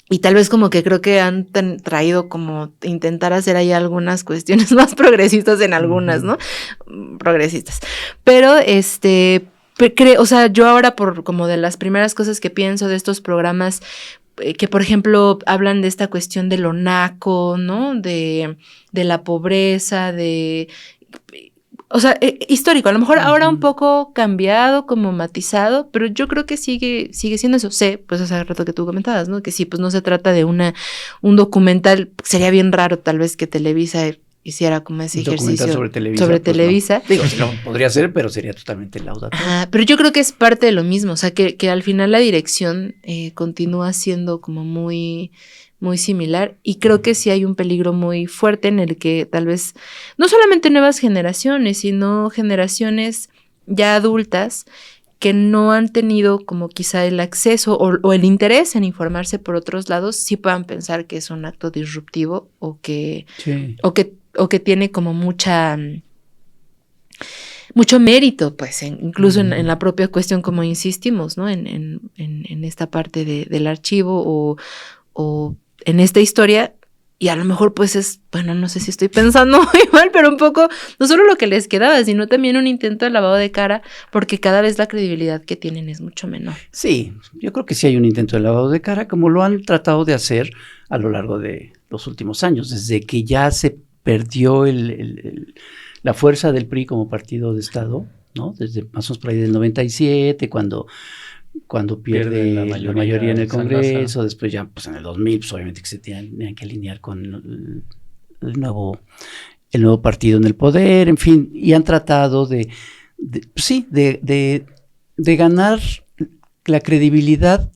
y tal vez como que creo que han traído como intentar hacer ahí algunas cuestiones más progresistas en algunas, ¿no? Progresistas. Pero o sea, yo ahora por como de las primeras cosas que pienso de estos programas, que por ejemplo hablan de esta cuestión de lo naco, ¿no? De la pobreza, o sea, histórico, a lo mejor ahora un poco cambiado, como matizado, pero yo creo que sigue siendo eso. Sé, pues hace rato que tú comentabas, ¿no? Que sí, pues no se trata de un documental, sería bien raro tal vez que Televisa hiciera como ese ejercicio sobre Televisa. Sobre Televisa. No. Digo, no, podría ser, pero sería totalmente laudatorio. Pero yo creo que es parte de lo mismo, o sea, que al final la dirección continúa siendo como muy similar, y creo que sí hay un peligro muy fuerte en el que tal vez no solamente nuevas generaciones, sino generaciones ya adultas que no han tenido como quizá el acceso o el interés en informarse por otros lados, sí puedan pensar que es un acto disruptivo o que o que tiene como mucho mérito, pues, incluso en la propia cuestión, como insistimos, ¿no? En esta parte del archivo o en esta historia. Y a lo mejor pues bueno, no sé si estoy pensando muy mal, pero un poco, no solo lo que les quedaba, sino también un intento de lavado de cara, porque cada vez la credibilidad que tienen es mucho menor. Sí, yo creo que sí hay un intento de lavado de cara, como lo han tratado de hacer a lo largo de los últimos años, desde que ya se perdió la fuerza del PRI como partido de Estado, ¿no? Desde más o menos por ahí del 97, cuando pierde la mayoría en el Congreso, después ya pues en el 2000, pues obviamente que se tenían que alinear con el nuevo partido en el poder, en fin, y han tratado de ganar la credibilidad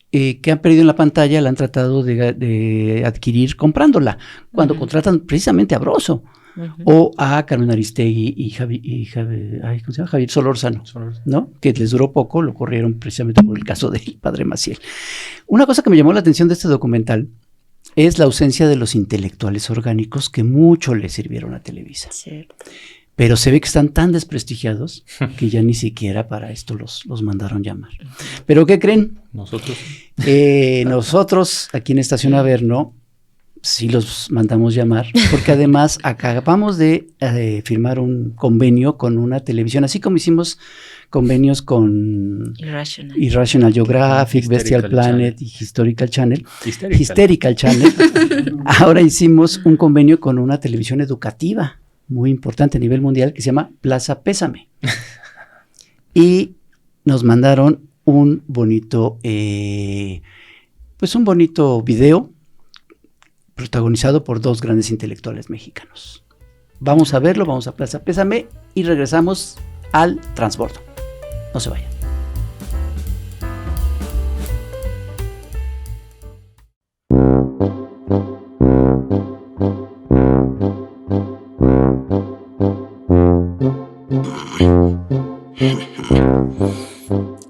que han perdido en la pantalla, la han tratado de adquirir comprándola, cuando contratan precisamente a Broso. O a Carmen Aristegui y Javier Solórzano, ¿no? Que les duró poco, lo corrieron precisamente por el caso del padre Maciel. Una cosa que me llamó la atención de este documental es la ausencia de los intelectuales orgánicos que mucho le sirvieron a Televisa. Cierto. Pero se ve que están tan desprestigiados que ya ni siquiera para esto los mandaron llamar. ¿Pero qué creen? Nosotros aquí en Estación Averno sí los mandamos llamar, porque además acabamos de firmar un convenio con una televisión, así como hicimos convenios con Irrational Geographic, Bestial Planet y Hysterical Channel. Ahora hicimos un convenio con una televisión educativa muy importante a nivel mundial que se llama Plaza Pésame. Y nos mandaron un bonito video protagonizado por dos grandes intelectuales mexicanos. Vamos a verlo, vamos a Plaza Pésame y regresamos al transbordo. No se vayan.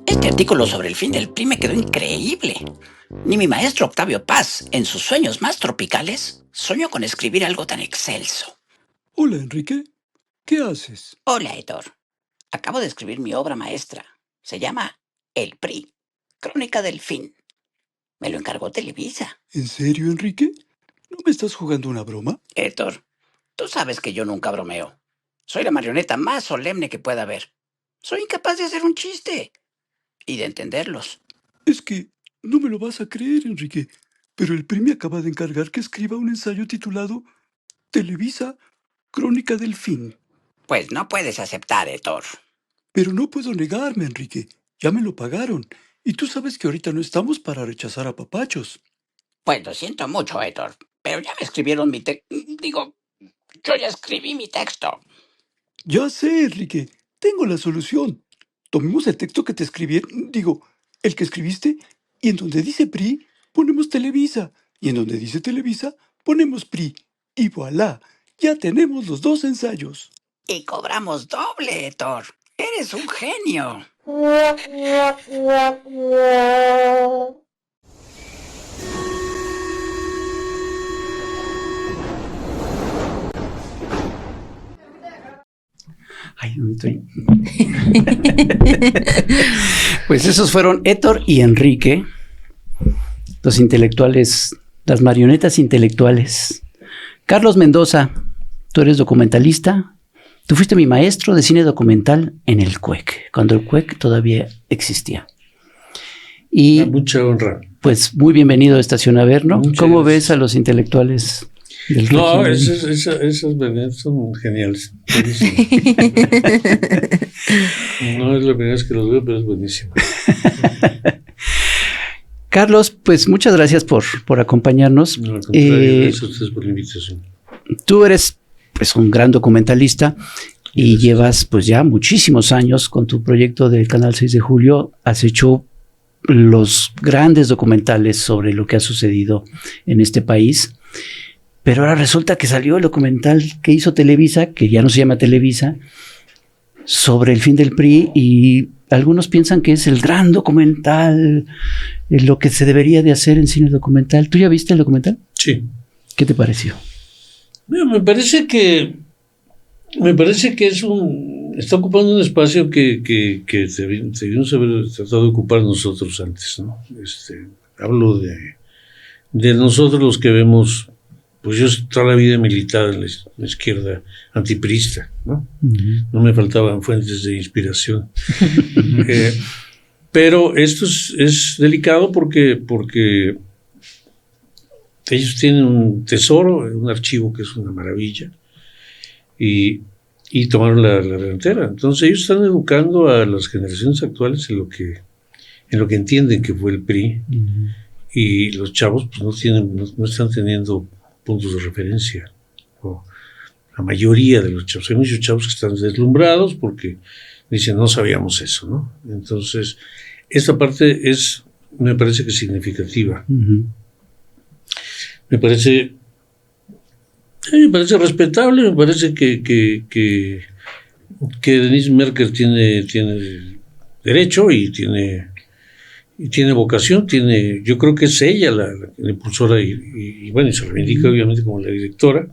Este artículo sobre el fin del PRI me quedó increíble. Ni mi maestro Octavio Paz, en sus sueños más tropicales, soñó con escribir algo tan excelso. Hola, Enrique. ¿Qué haces? Hola, Héctor. Acabo de escribir mi obra maestra. Se llama El PRI, Crónica del Fin. Me lo encargó Televisa. ¿En serio, Enrique? ¿No me estás jugando una broma? Héctor, tú sabes que yo nunca bromeo. Soy la marioneta más solemne que pueda haber. Soy incapaz de hacer un chiste y de entenderlos. Es que no me lo vas a creer, Enrique, pero el PRI me acaba de encargar que escriba un ensayo titulado Televisa, Crónica del Fin. Pues no puedes aceptar, Héctor. Pero no puedo negarme, Enrique. Ya me lo pagaron. Y tú sabes que ahorita no estamos para rechazar a papachos. Pues lo siento mucho, Héctor, pero ya me escribieron mi yo ya escribí mi texto. Ya sé, Enrique. Tengo la solución. Tomemos el texto que te escribieron, el que escribiste, y en donde dice PRI, ponemos Televisa. Y en donde dice Televisa, ponemos PRI. Y voilà, ya tenemos los dos ensayos. Y cobramos doble, Héctor. Eres un genio. Ay, no estoy. Pues esos fueron Héctor y Enrique, los intelectuales, las marionetas intelectuales. Carlos Mendoza, tú eres documentalista. Tú fuiste mi maestro de cine documental en el CUEC, cuando el CUEC todavía existía. Y mucha honra. Pues muy bienvenido a Estación Averno. ¿Cómo ves a los intelectuales del régimen? No, esas venetas son geniales. No es la primera vez que los veo, pero es buenísimo. Carlos, pues muchas gracias por acompañarnos. No, al contrario, gracias a ustedes por la invitación. Tú eres pues un gran documentalista y llevas pues ya muchísimos años con tu proyecto del Canal 6 de Julio. Has hecho los grandes documentales sobre lo que ha sucedido en este país. Pero ahora resulta que salió el documental que hizo Televisa, que ya no se llama Televisa, sobre el fin del PRI, y algunos piensan que es el gran documental, lo que se debería de hacer en cine documental. ¿Tú ya viste el documental? Sí. ¿Qué te pareció? Mira, me parece que está ocupando un espacio que debimos haber tratado de ocupar nosotros antes, ¿no? Hablo de nosotros los que vemos, pues yo toda la vida he militado en la izquierda antiprista, ¿no? No me faltaban fuentes de inspiración. Pero esto es delicado porque ellos tienen un tesoro, un archivo que es una maravilla, y tomaron la delantera. Entonces ellos están educando a las generaciones actuales en lo que entienden que fue el PRI, y los chavos pues no están teniendo puntos de referencia. La mayoría de los chavos, hay muchos chavos que están deslumbrados porque dicen no sabíamos eso, ¿no? Entonces esta parte me parece que es significativa. Me parece respetable, me parece que Denise Merker tiene derecho y tiene vocación, yo creo que es ella la impulsora y bueno, y se reivindica obviamente como la directora.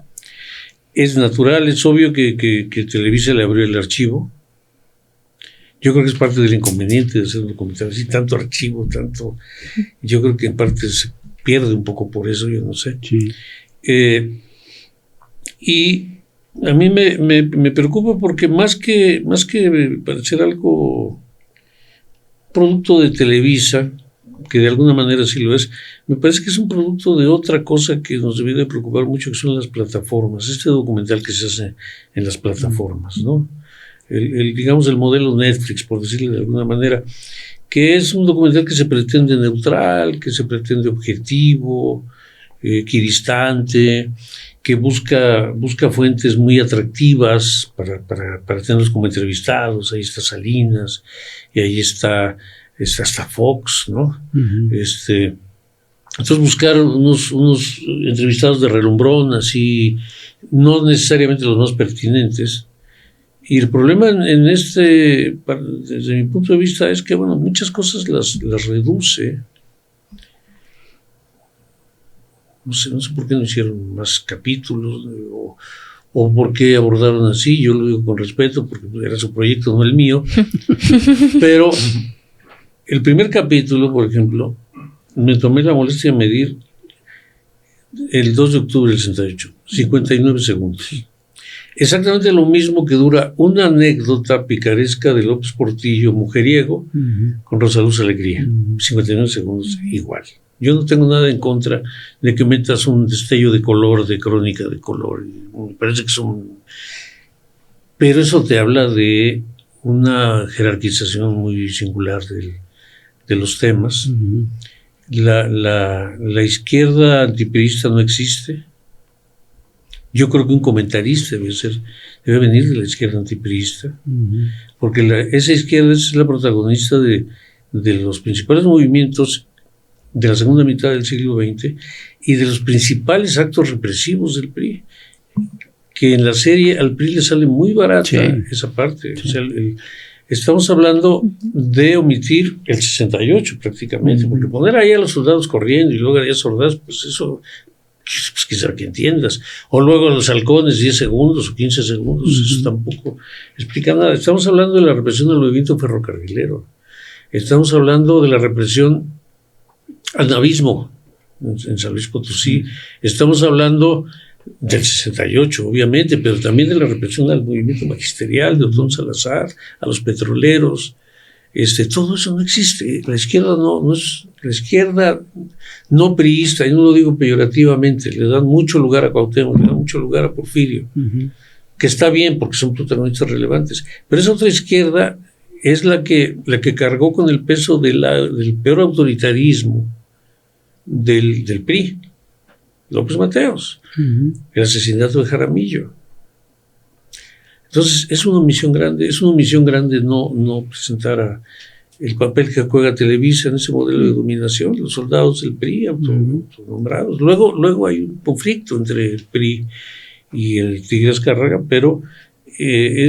Es natural, es obvio que Televisa le abrió el archivo. Yo creo que es parte del inconveniente de hacer un documental así, tanto archivo, yo creo que en parte se pierde un poco por eso, yo no sé. Sí. Y a mí me preocupa porque más que parecer algo producto de Televisa, que de alguna manera sí lo es, me parece que es un producto de otra cosa que nos debería de preocupar mucho, que son las plataformas, documental que se hace en las plataformas, ¿no? Digamos el modelo Netflix, por decirlo de alguna manera, que es un documental que se pretende neutral, que se pretende objetivo, equidistante, que busca fuentes muy atractivas para tenerlos como entrevistados. Ahí está Salinas y ahí está hasta Fox, ¿no? Entonces buscar unos entrevistados de relumbrón, así, no necesariamente los más pertinentes. Y el problema desde mi punto de vista es que, bueno, muchas cosas las reduce. No sé por qué no hicieron más capítulos o por qué abordaron así. Yo lo digo con respeto porque era su proyecto, no el mío. Pero el primer capítulo, por ejemplo, me tomé la molestia de medir el 2 de octubre del 68, 59 segundos. Exactamente lo mismo que dura una anécdota picaresca de López Portillo, mujeriego, con Rosa Luz Alegría. 59 segundos igual. Yo no tengo nada en contra de que metas un destello de color, de crónica de color. Me parece que son... Pero eso te habla de una jerarquización muy singular de los temas. La izquierda antipriista no existe. Yo creo que un comentarista debe venir de la izquierda antipriista, porque esa izquierda es la protagonista de los principales movimientos de la segunda mitad del siglo XX y de los principales actos represivos del PRI, que en la serie al PRI le sale muy barata esa parte. Sí. O sea, estamos hablando de omitir el 68 prácticamente, porque poner ahí a los soldados corriendo y luego a 10 soldados, pues eso... pues quizá que entiendas, o luego los halcones 10 segundos o 15 segundos, eso tampoco explica nada. Estamos hablando de la represión del movimiento ferrocarrilero, estamos hablando de la represión al navismo en San Luis Potosí, estamos hablando del 68 obviamente, pero también de la represión al movimiento magisterial de Otón Salazar, a los petroleros. Todo eso no existe. La izquierda no es la izquierda no priista, y no lo digo peyorativamente, le dan mucho lugar a Cuauhtémoc, le dan mucho lugar a Porfirio, que está bien porque son protagonistas relevantes, pero esa otra izquierda es la que cargó con el peso del peor autoritarismo del PRI, López Mateos, el asesinato de Jaramillo. Entonces es una omisión grande no presentar el papel que juega Televisa en ese modelo de dominación, los soldados del PRI autonombrados. Luego hay un conflicto entre el PRI y el Tigre Azcárraga, pero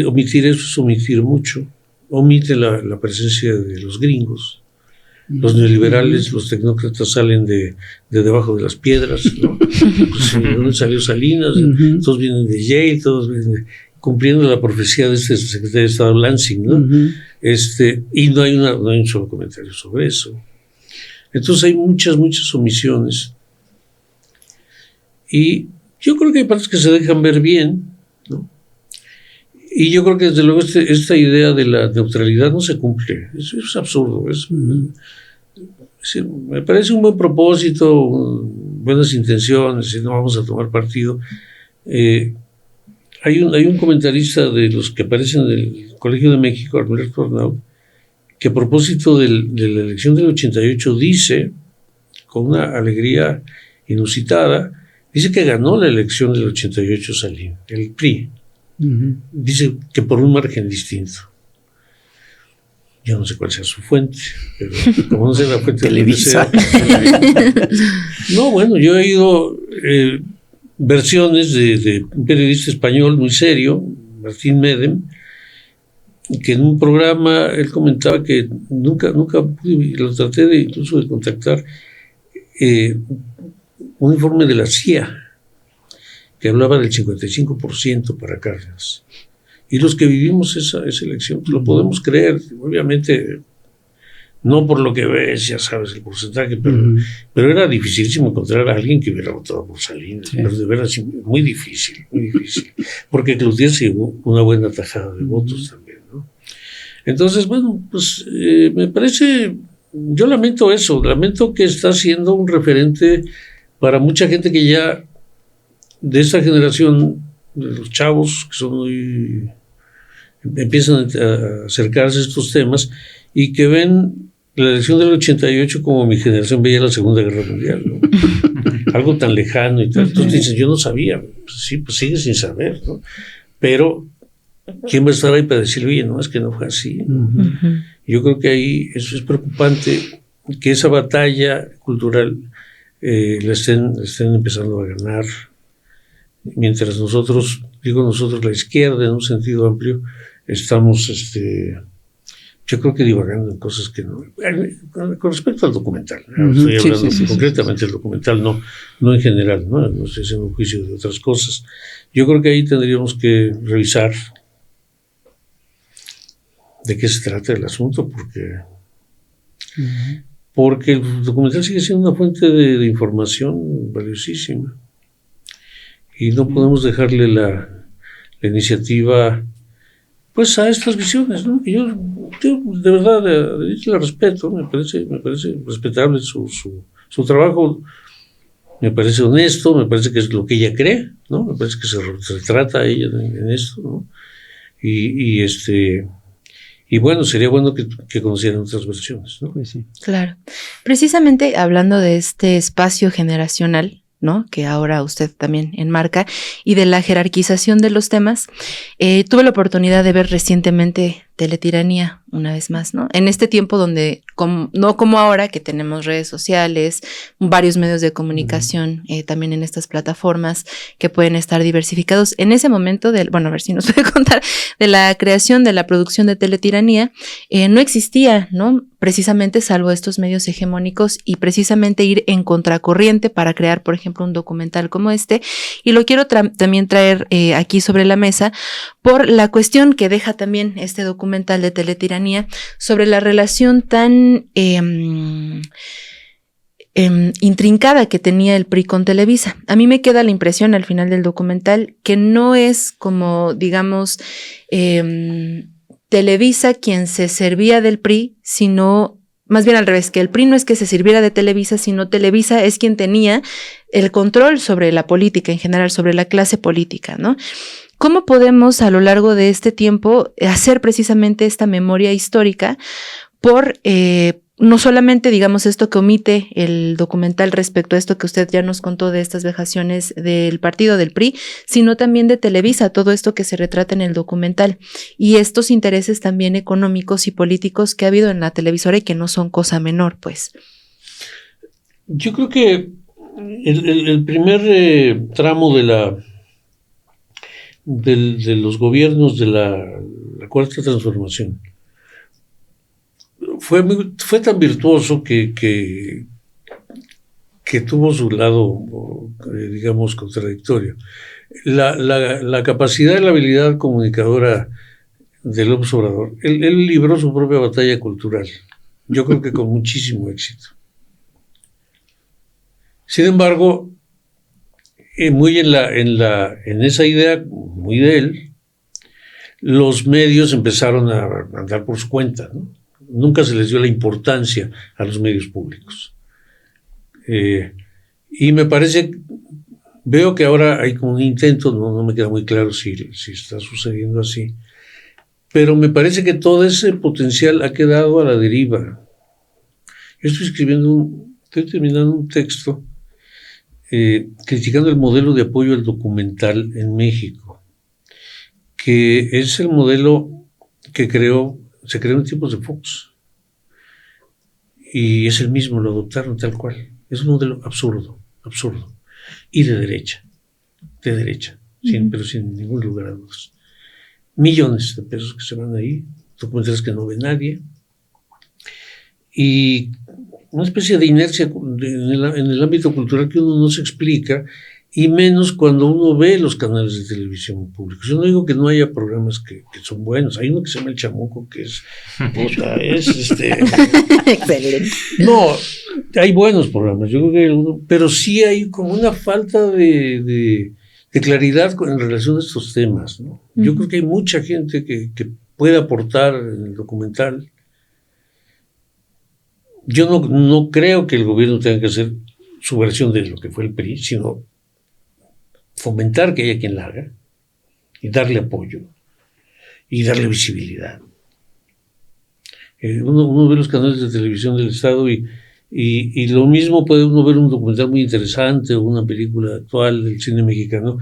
omitir eso es omitir mucho. Omite la presencia de los gringos, Los neoliberales, los tecnócratas salen de debajo de las piedras, ¿no? Pues, ¿de dónde salió Salinas? Todos vienen de Yale, todos vienen cumpliendo la profecía de este secretario de Estado Lansing, ¿no? Y no hay un solo comentario sobre eso. Entonces hay muchas omisiones. Y yo creo que hay partes que se dejan ver bien, ¿no? Y yo creo que desde luego esta idea de la neutralidad no se cumple. Es absurdo. Me parece un buen propósito, buenas intenciones, y no vamos a tomar partido. Hay un comentarista de los que aparecen en el Colegio de México, Alberto Arnaud, que a propósito de la elección del 88 dice, con una alegría inusitada, dice que ganó la elección del 88 Salinas, el PRI. Dice que por un margen distinto. Yo no sé cuál sea su fuente, pero como no sé la fuente Televisa. No, bueno, yo he oído versiones de un periodista español muy serio, Martín Medem, que en un programa él comentaba que nunca pude, lo traté incluso de contactar, un informe de la CIA que hablaba del 55% para Cárdenas. Y los que vivimos esa elección, pues lo podemos creer, obviamente, no por lo que ves, ya sabes el porcentaje, pero era dificilísimo encontrar a alguien que hubiera votado por Salinas, pero de veras muy difícil, porque Cloutier se llevó una buena tajada de votos también, ¿no? Entonces, bueno, pues me parece, yo lamento eso, lamento que está siendo un referente para mucha gente que ya de esta generación, de los chavos que son muy, empiezan a acercarse a estos temas y que ven la elección del 88 como mi generación veía la Segunda Guerra Mundial, ¿no? Algo tan lejano y tal. Entonces dicen, yo no sabía. Pues sí, pues sigue sin saber, ¿no? Pero ¿quién va a estar ahí para decirle, oye, no, es que no fue así, ¿no? Yo creo que ahí eso es preocupante, que esa batalla cultural la estén empezando a ganar, mientras nosotros, la izquierda en un sentido amplio, estamos, yo creo que divagando en cosas que no. Con respecto al documental, estoy hablando concretamente del documental, no en general, no estoy haciendo un juicio de otras cosas. Yo creo que ahí tendríamos que revisar de qué se trata el asunto, porque el documental sigue siendo una fuente de información valiosísima. Y no podemos dejarle la iniciativa pues a estas visiones, ¿no? Y yo de verdad la respeto, me parece respetable su trabajo, me parece honesto, me parece que es lo que ella cree, ¿no? Me parece que se retrata a ella en esto, ¿no? Y bueno, sería bueno que conocieran otras versiones, ¿no? Pues sí. Claro. Precisamente hablando de este espacio generacional, ¿no? Que ahora usted también enmarca, y de la jerarquización de los temas, tuve la oportunidad de ver recientemente Teletiranía, una vez más, ¿no? En este tiempo donde, no como ahora, que tenemos redes sociales, varios medios de comunicación, también en estas plataformas que pueden estar diversificados. En ese momento, a ver si nos puede contar, de la creación, de la producción de Teletiranía, no existía, ¿no? Precisamente salvo estos medios hegemónicos, y precisamente ir en contracorriente para crear, por ejemplo, un documental como este. Y lo quiero también traer aquí sobre la mesa por la cuestión que deja también este documental de Teletiranía sobre la relación tan intrincada que tenía el PRI con Televisa. A mí me queda la impresión al final del documental que no es como, digamos, Televisa quien se servía del PRI, sino más bien al revés, que el PRI no es que se sirviera de Televisa, sino Televisa es quien tenía el control sobre la política en general, sobre la clase política, ¿no? ¿Cómo podemos a lo largo de este tiempo hacer precisamente esta memoria histórica por no solamente, digamos, esto que omite el documental respecto a esto que usted ya nos contó de estas vejaciones del partido del PRI, sino también de Televisa, todo esto que se retrata en el documental y estos intereses también económicos y políticos que ha habido en la televisora y que no son cosa menor, pues? Yo creo que el primer tramo de los gobiernos de la Cuarta Transformación fue tan virtuoso que tuvo su lado, digamos, contradictorio. La capacidad y la habilidad comunicadora de López Obrador, él libró su propia batalla cultural, yo creo que con muchísimo éxito. Sin embargo, muy en esa idea, muy de él, los medios empezaron a andar por su cuenta, ¿no? Nunca se les dio la importancia a los medios públicos. Y me parece, veo que ahora hay como un intento, no me queda muy claro si está sucediendo así, pero me parece que todo ese potencial ha quedado a la deriva. Yo estoy terminando un texto criticando el modelo de apoyo al documental en México, que es el modelo que se creó en tiempos de Fox. Y es el mismo, lo adoptaron tal cual. Es un modelo absurdo. Y de derecha, pero sin ningún lugar a dudas. Millones de pesos que se van ahí, documentales que no ve nadie, y una especie de inercia en el ámbito cultural que uno no se explica, y menos cuando uno ve los canales de televisión públicos. Yo no digo que no haya programas que son buenos. Hay uno que se llama El Chamuco, que es Excelente. No, hay buenos programas, yo creo que hay algunos, pero sí hay como una falta de claridad en relación a estos temas, ¿no? Yo creo que hay mucha gente que puede aportar en el documental. Yo no creo que el gobierno tenga que hacer su versión de lo que fue el PRI, sino fomentar que haya quien la haga y darle apoyo y darle visibilidad. Uno ve los canales de televisión del Estado y lo mismo puede uno ver un documental muy interesante o una película actual del cine mexicano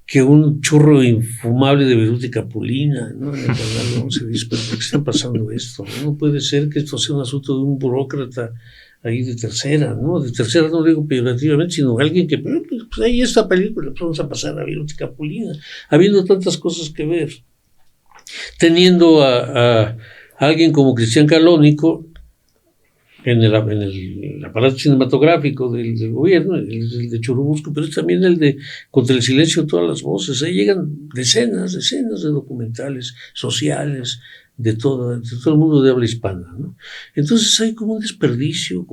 que un churro infumable de Beruti Capulina, ¿no? En el canal 11 dice, ¿pero por qué está pasando esto? No puede ser que esto sea un asunto de un burócrata ahí de tercera, ¿no? De tercera no lo digo peyorativamente, sino alguien que, pues ahí esta película, pues vamos a pasar a Beruti Capulina, habiendo tantas cosas que ver. Teniendo a alguien como Cristian Calónico en el aparato cinematográfico del gobierno, el de Churubusco, pero es también el de Contra el silencio de todas las voces. Ahí llegan decenas de documentales sociales de todo el mundo de habla hispana, ¿no? Entonces hay como un desperdicio,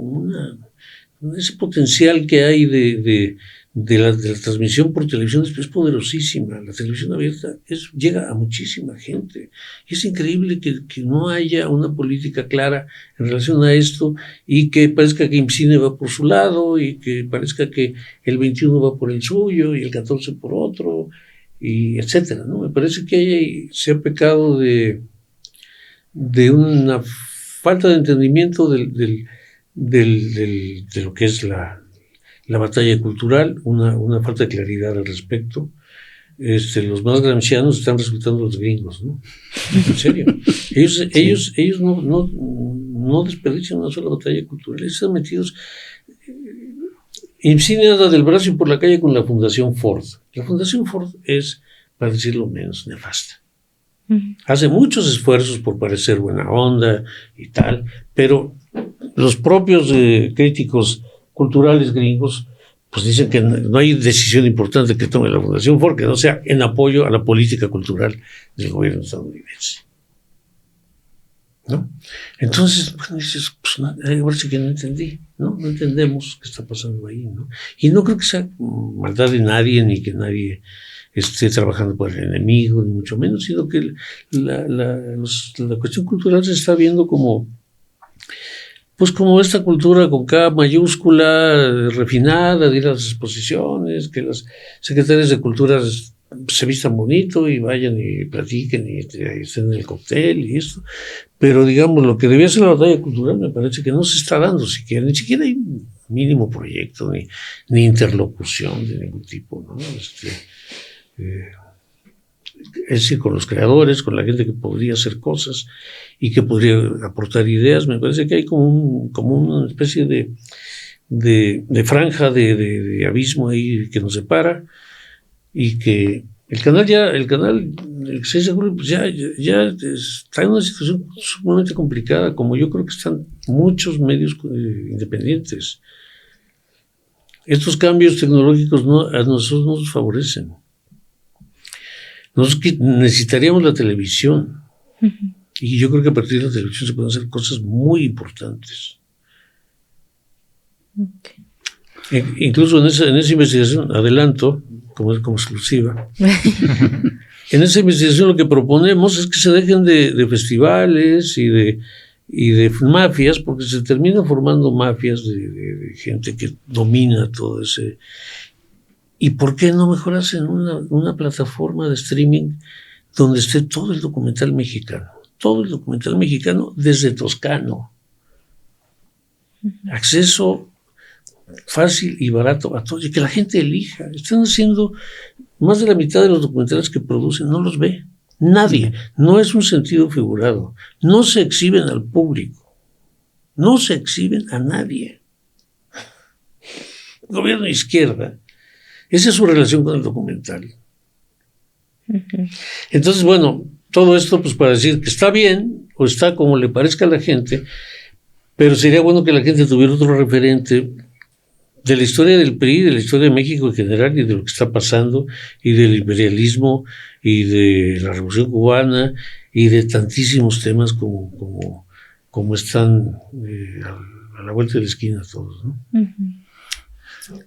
ese potencial que hay de la transmisión por televisión es poderosísima. La televisión abierta llega a muchísima gente. Y es increíble que no haya una política clara en relación a esto y que parezca que IMCINE va por su lado y que parezca que el 21 va por el suyo y el 14 por otro, y etcétera, ¿no? Me parece que se ha pecado de una falta de entendimiento de lo que es la batalla cultural, una falta de claridad al respecto. Los más gramscianos están resultando los gringos, ¿no? En serio. Ellos no desperdician una sola batalla cultural. Ellos están metidos. IMCINE anda del brazo y por la calle con la Fundación Ford. La Fundación Ford es, para decirlo menos, nefasta. Hace muchos esfuerzos por parecer buena onda y tal, pero los propios críticos culturales gringos pues dicen que no hay decisión importante que tome la Fundación Ford que no sea en apoyo a la política cultural del gobierno estadounidense, ¿no? Entonces, bueno, dices, pues ahora sí que no entendí, ¿no? No entendemos qué está pasando ahí, ¿no? Y no creo que sea maldad de nadie, ni que nadie esté trabajando por el enemigo, ni mucho menos, sino que la cuestión cultural se está viendo como esta cultura con K mayúscula, refinada, de ir a las exposiciones, que las secretarias de cultura se vistan bonito y vayan y platiquen y estén en el cóctel y esto. Pero digamos, lo que debía ser la batalla cultural me parece que no se está dando siquiera, ni siquiera hay un mínimo proyecto, ni interlocución de ningún tipo, ¿no? Es decir, con los creadores, con la gente que podría hacer cosas y que podría aportar ideas. Me parece que hay como una especie de franja de abismo ahí que nos separa, y que el canal el 6 de julio pues ya está en una situación sumamente complicada, como yo creo que están muchos medios independientes. Estos cambios tecnológicos a nosotros no nos favorecen. Nosotros necesitaríamos la televisión. Y yo creo que a partir de la televisión se pueden hacer cosas muy importantes. Incluso en esa investigación, adelanto, como exclusiva, en esa investigación lo que proponemos es que se dejen de festivales y de mafias, porque se terminan formando mafias de gente que domina todo ese. ¿Y por qué no mejor hacen una plataforma de streaming donde esté todo el documental mexicano? Todo el documental mexicano desde Toscano. Acceso fácil y barato a todo, y que la gente elija. Están haciendo más de la mitad de los documentales que producen, no los ve nadie. No es un sentido figurado. No se exhiben al público. No se exhiben a nadie. Gobierno de izquierda. Esa es su relación con el documental. Entonces, bueno, todo esto pues para decir que está bien, o está como le parezca a la gente, pero sería bueno que la gente tuviera otro referente de la historia del PRI, de la historia de México en general, y de lo que está pasando, y del imperialismo, y de la Revolución Cubana, y de tantísimos temas como están a la vuelta de la esquina todos, ¿no?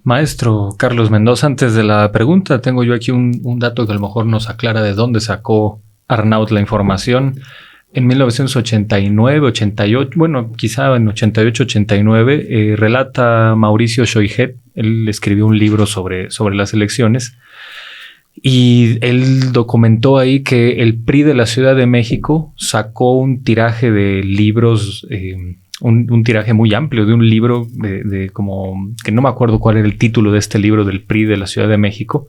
Maestro Carlos Mendoza, antes de la pregunta, tengo yo aquí un dato que a lo mejor nos aclara de dónde sacó Arnaut la información. En 1989, 88, bueno, quizá en 88, 89, relata Mauricio Shoihet, él escribió un libro sobre las elecciones, y él documentó ahí que el PRI de la Ciudad de México sacó un tiraje de libros, un tiraje muy amplio de un libro de como, que no me acuerdo cuál era el título de este libro del PRI de la Ciudad de México.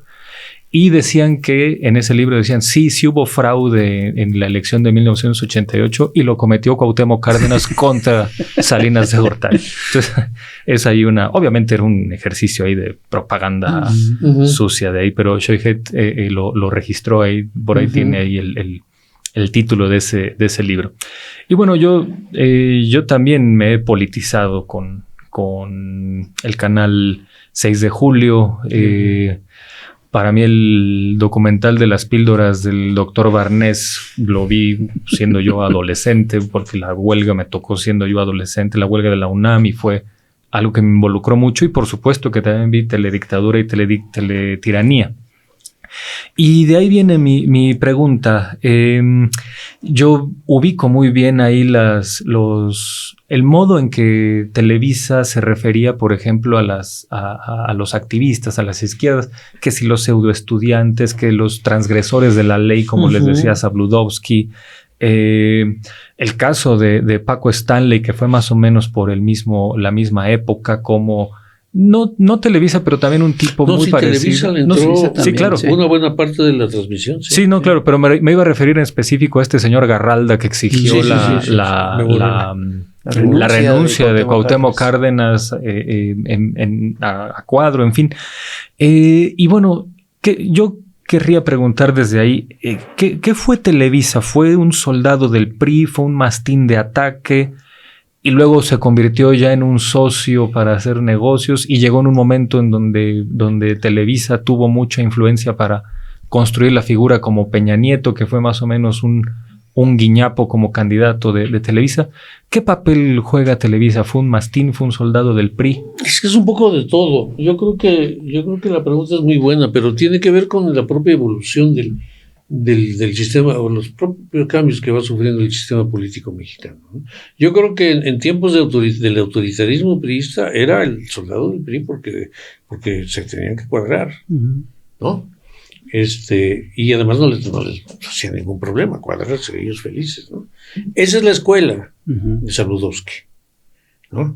Y decían que en ese libro decían sí hubo fraude en la elección de 1988 y lo cometió Cuauhtémoc Cárdenas contra Salinas de Gortari. Entonces, es ahí obviamente era un ejercicio ahí de propaganda sucia de ahí, pero Shoihet lo registró ahí, por ahí tiene ahí el título de ese libro. Y bueno, yo también me he politizado con el canal 6 de julio, para mí el documental de las píldoras del doctor Barnés lo vi siendo yo adolescente, porque la huelga me tocó siendo yo adolescente, la huelga de la UNAM, y fue algo que me involucró mucho, y por supuesto que también vi Teledictadura y Teletiranía. Y de ahí viene mi pregunta. Yo ubico muy bien ahí el modo en que Televisa se refería, por ejemplo, a los activistas, a las izquierdas, que si los pseudoestudiantes, que los transgresores de la ley, como les decía Zabludovsky. El caso de Paco Stanley, que fue más o menos por la misma época, como no Televisa, pero también un tipo muy parecido. Televisa entró, sí, claro. Una buena parte de la transmisión. Sí, no, claro, pero me iba a referir en específico a este señor Garralda que exigió la renuncia de Cuauhtémoc Cárdenas a Cuadro, en fin. Y bueno, yo querría preguntar desde ahí, ¿qué fue Televisa? ¿Fue un soldado del PRI? ¿Fue un mastín de ataque? Y luego se convirtió ya en un socio para hacer negocios, y llegó en un momento en donde Televisa tuvo mucha influencia para construir la figura como Peña Nieto, que fue más o menos un guiñapo como candidato de Televisa. ¿Qué papel juega Televisa? ¿Fue un mastín? ¿Fue un soldado del PRI? Es que es un poco de todo. Yo creo que la pregunta es muy buena, pero tiene que ver con la propia evolución del sistema, o los propios cambios que va sufriendo el sistema político mexicano, ¿no? Yo creo que en tiempos del autoritarismo priista era el soldado del PRI porque se tenían que cuadrar, ¿no? Y además no les hacía ningún problema cuadrarse, ellos felices, ¿no? Esa es la escuela de Zabludovsky, ¿no?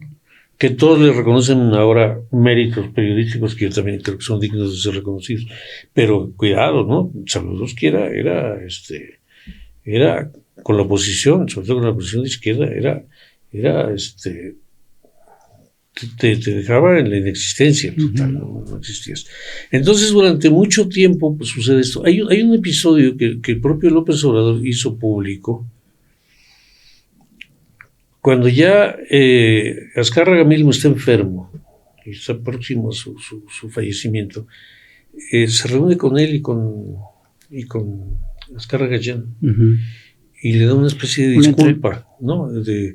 Que todos le reconocen ahora méritos periodísticos que yo también creo que son dignos de ser reconocidos. Pero cuidado, ¿no? Zabludovsky era con la oposición, sobre todo con la oposición de izquierda, te dejaba en la inexistencia total, no existías. Entonces, durante mucho tiempo pues, sucede esto. Hay un episodio que el propio López Obrador hizo público, cuando ya Azcárraga mismo está enfermo y está próximo a su fallecimiento, se reúne con él y con Azcárraga Gallán, y le da una especie de disculpa, ¿no? Le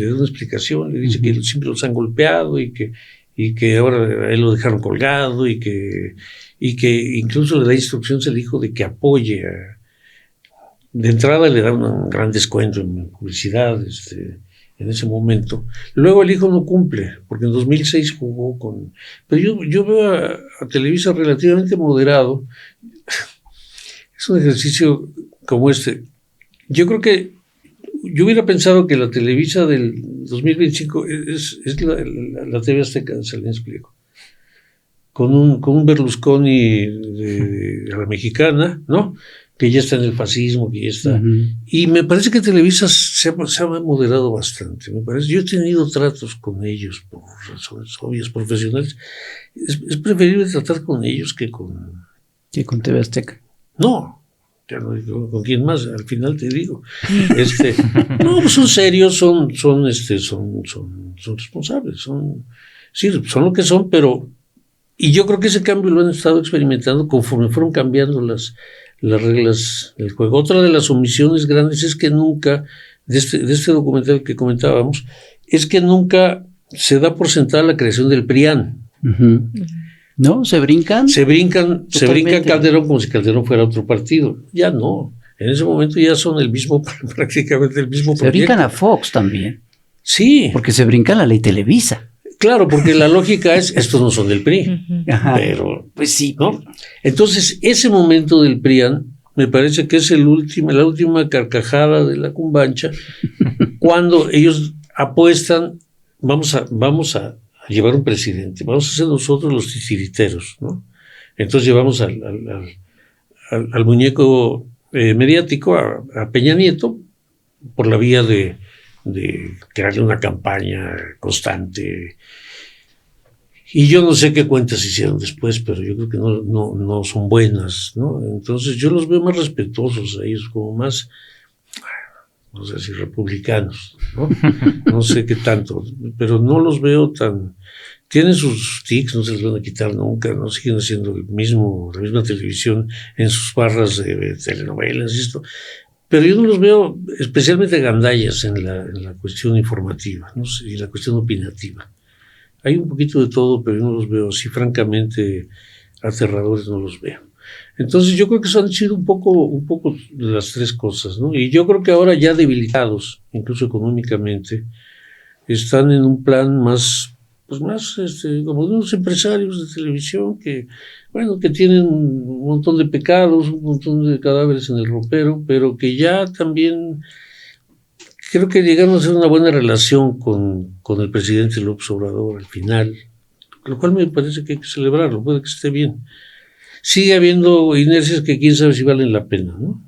da una explicación, le dice que siempre los han golpeado y que ahora a él lo dejaron colgado y que incluso le da instrucción, se le dijo de que apoye de entrada le da un gran descuento en publicidad, en ese momento. Luego el hijo no cumple, porque en 2006 jugó con... Pero yo veo a Televisa relativamente moderado. Es un ejercicio como este. Yo creo que yo hubiera pensado que la Televisa del 2025 es la TV Azteca, se le explico. Con un Berlusconi a la mexicana, ¿no? Que ya está en el fascismo, que ya está... Y me parece que Televisa se ha moderado bastante. Me parece, yo he tenido tratos con ellos por razones obvias profesionales. Es preferible tratar con ellos que con TV Azteca. No, ya no digo con quién más, al final te digo. No, son serios, son responsables, son lo que son, pero... Y yo creo que ese cambio lo han estado experimentando conforme fueron cambiando las reglas del juego. Otra de las omisiones grandes es que nunca, de este documental que comentábamos, es que nunca se da por sentada la creación del PRIAN. ¿No? ¿Se brinca Calderón como si Calderón fuera otro partido. Ya no. En ese momento ya son prácticamente el mismo proyecto. Se brincan a Fox también. Sí. Porque se brincan la ley Televisa. Claro, porque la lógica es, estos no son del PRI. Pero, pues sí, ¿no? Entonces, ese momento del PRIAN me parece que es la última carcajada de la cumbancha, cuando ellos apuestan, vamos a llevar un presidente, vamos a ser nosotros los titiriteros, ¿no? Entonces llevamos al muñeco mediático, a Peña Nieto, por la vía de crearle una campaña constante. Y yo no sé qué cuentas hicieron después, pero yo creo que no son buenas, ¿no? Entonces yo los veo más respetuosos a ellos, como más, no sé si republicanos, ¿no? No sé qué tanto, pero no los veo tan... Tienen sus tics, no se les van a quitar nunca, no siguen haciendo la misma televisión en sus barras de telenovelas y esto. Pero yo no los veo especialmente gandallas en la cuestión informativa, ¿no? Y la cuestión opinativa. Hay un poquito de todo, pero yo no los veo así, francamente, aterradores no los veo. Entonces yo creo que eso han sido un poco las tres cosas, ¿no? Y yo creo que ahora ya debilitados, incluso económicamente, están en un plan más como de unos empresarios de televisión que tienen un montón de pecados, un montón de cadáveres en el ropero, pero que ya también creo que llegaron a hacer una buena relación con el presidente López Obrador al final, lo cual me parece que hay que celebrarlo, puede que esté bien. Sigue habiendo inercias que quién sabe si valen la pena, ¿no?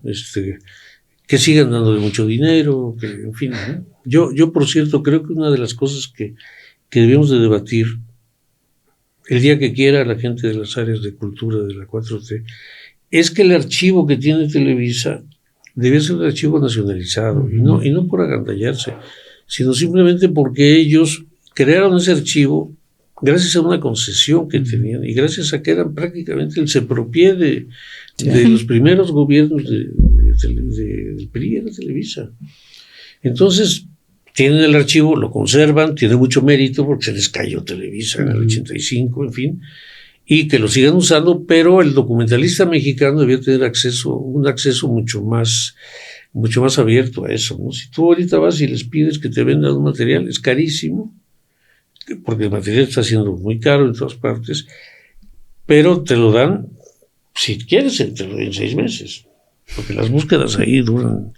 Que sigan dándole mucho dinero, que en fin, ¿no? Yo por cierto creo que una de las cosas que debemos de debatir el día que quiera la gente de las áreas de cultura de la 4T, es que el archivo que tiene Televisa debe ser un archivo nacionalizado, y no por agandallarse, sino simplemente porque ellos crearon ese archivo gracias a una concesión que tenían, y gracias a que eran prácticamente el sepropié de los primeros gobiernos del PRI, era Televisa. Entonces, tienen el archivo, lo conservan, tiene mucho mérito porque se les cayó Televisa en el 85, en fin, y que lo sigan usando, pero el documentalista mexicano debía tener un acceso mucho más abierto a eso, ¿no? Si tú ahorita vas y les pides que te vendan un material, es carísimo, porque el material está siendo muy caro en todas partes, pero te lo dan, si quieres, te lo doy en 6 meses. Porque las búsquedas ahí duran,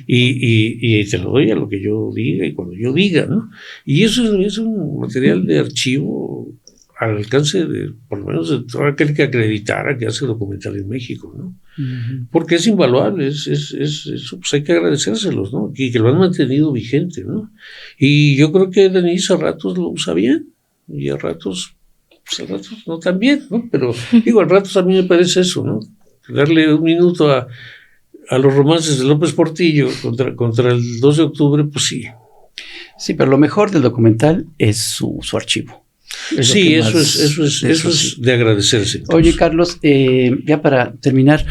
y te lo doy a lo que yo diga y cuando yo diga, ¿no? Y eso es un material de archivo al alcance de, por lo menos, de todo aquel que acreditara que hace documental en México, ¿no? Porque es invaluable, pues hay que agradecérselos, ¿no? Que lo han mantenido vigente, ¿no? Y yo creo que Denise a ratos lo usa bien, y a ratos no tan bien, ¿no? Pero digo, a ratos a mí me parece eso, ¿no? Darle un minuto a los romances de López Portillo contra el 2 de octubre, pues sí. Sí, pero lo mejor del documental es su archivo. Sí, eso es de agradecerse. Incluso. Oye, Carlos, ya para terminar,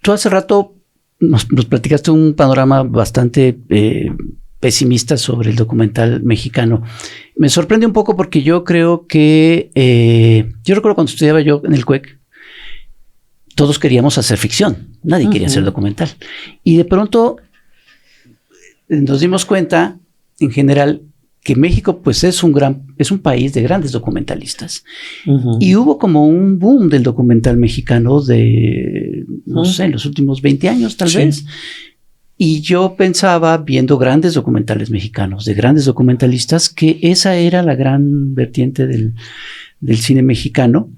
tú hace rato nos platicaste un panorama bastante pesimista sobre el documental mexicano. Me sorprende un poco porque yo creo que, yo recuerdo cuando estudiaba yo en el CUEC, todos queríamos hacer ficción, nadie quería hacer documental. Y de pronto nos dimos cuenta, en general, que México pues es un país de grandes documentalistas. Y hubo como un boom del documental mexicano de, no sé, en los últimos 20 años tal vez. Y yo pensaba, viendo grandes documentales mexicanos, de grandes documentalistas, que esa era la gran vertiente del cine mexicano,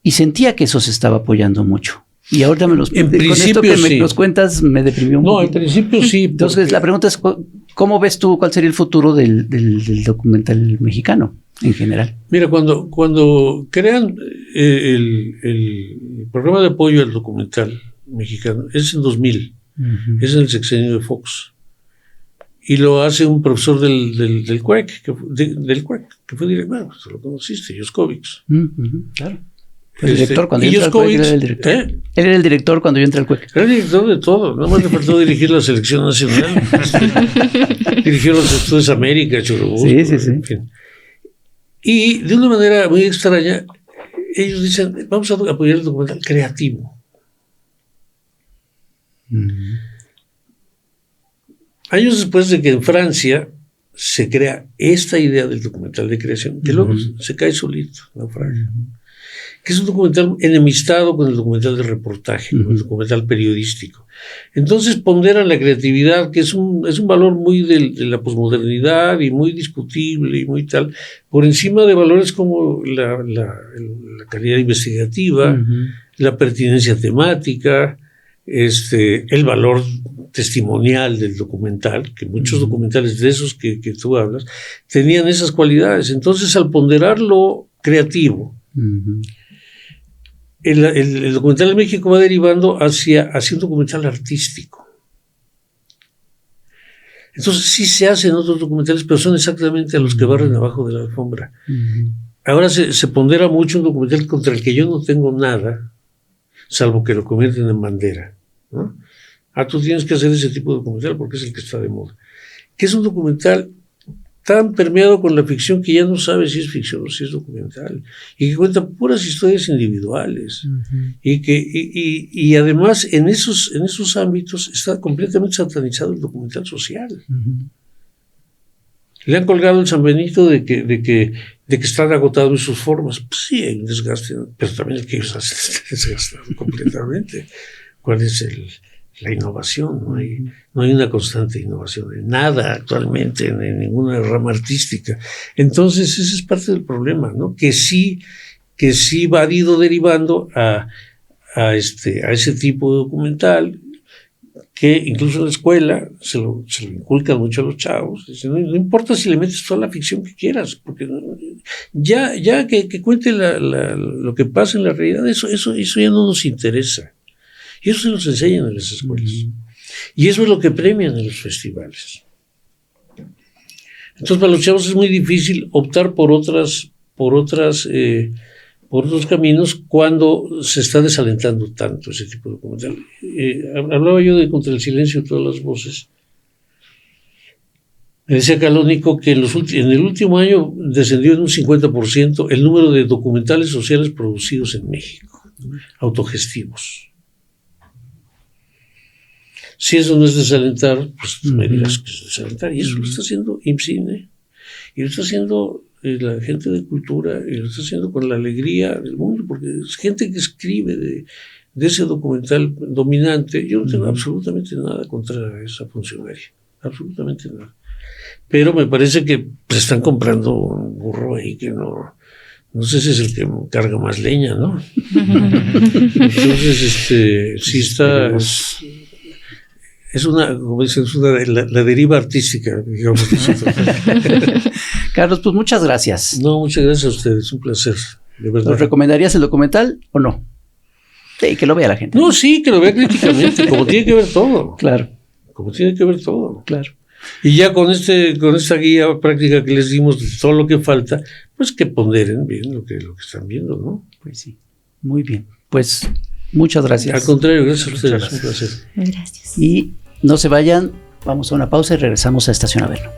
y sentía que eso se estaba apoyando mucho. Y ahorita con esto que me nos cuentas me deprimió un poco. No, en principio sí. Entonces la pregunta es, ¿cómo ves tú cuál sería el futuro del documental mexicano en general? Mira, cuando crean el programa de apoyo al documental mexicano, es en 2000, es en el sexenio de Fox. Y lo hace un profesor del CUEC, que fue director, bueno, tú lo conociste, Yoskovics. Claro. El director cuando yo entré al CUEC, era el director. Él era el director cuando yo entré al CUEC. Era el director de todo, nada más le faltó dirigir la selección nacional. Dirigió los Estudios América, Churubusco, sí. En fin. Y de una manera muy extraña, ellos dicen, vamos a apoyar el documental creativo. Años después de que en Francia se crea esta idea del documental de creación, que luego se cae solito, naufragia. Que es un documental enemistado con el documental de reportaje, con el documental periodístico. Entonces ponderan la creatividad, que es un valor muy de la posmodernidad y muy discutible y muy tal, por encima de valores como la calidad investigativa, la pertinencia temática, el valor testimonial del documental, que muchos documentales de esos que tú hablas tenían esas cualidades. Entonces, al ponderar lo creativo, el documental de México va derivando hacia un documental artístico. Entonces sí se hacen otros documentales, pero son exactamente a los que barren abajo de la alfombra. Ahora se pondera mucho un documental contra el que yo no tengo nada, salvo que lo convierten en bandera, ¿no? Tú tienes que hacer ese tipo de documental porque es el que está de moda. Que es un documental tan permeado con la ficción que ya no sabes si es ficción o si es documental, y que cuenta puras historias individuales, y además en esos ámbitos está completamente satanizado el documental social. Le han colgado el San Benito de que están agotados en sus formas. Pues sí, hay un desgaste, pero también el que ellos hacen está desgastado completamente. ¿Cuál es la innovación? No hay una constante innovación en nada actualmente, en ninguna rama artística. Entonces ese es parte del problema, ¿no? Que sí va ido derivando a ese tipo de documental, que incluso en la escuela se lo inculcan mucho a los chavos. Dicen, no importa si le metes toda la ficción que quieras, porque ya que cuente lo que pasa en la realidad, eso ya no nos interesa. Y eso se nos enseñan en las escuelas. Y eso es lo que premian en los festivales. Entonces, para los chavos es muy difícil optar por otros caminos cuando se está desalentando tanto ese tipo de documental. Hablaba yo de Contra el silencio de todas las voces. Me decía Calónico que en el último año descendió en un 50% el número de documentales sociales producidos en México, autogestivos. Si eso no es desalentar, pues tú me dirás que es desalentar. Y eso lo está haciendo IMCINE, y lo está haciendo la gente de cultura, y lo está haciendo con la alegría del mundo, porque es gente que escribe de ese documental dominante. Yo no tengo absolutamente nada contra esa funcionaria, absolutamente nada. Pero me parece que se están comprando un burro ahí que no sé si es el que carga más leña, ¿no? Entonces, sí está... es una, como dicen, es la deriva artística, digamos. Carlos, pues muchas gracias. No, muchas gracias a ustedes, un placer, de verdad. ¿Nos recomendarías el documental o no? Sí, que lo vea la gente. No, sí, que lo vea críticamente, como tiene que ver todo. Claro. Como tiene que ver todo. Claro. Y ya con esta guía práctica que les dimos de todo lo que falta, pues que ponderen bien lo que están viendo, ¿no? Pues sí. Muy bien. Pues muchas gracias. Al contrario, gracias a ustedes, un placer. Gracias. Y no se vayan, vamos a una pausa y regresamos a Estación Averno.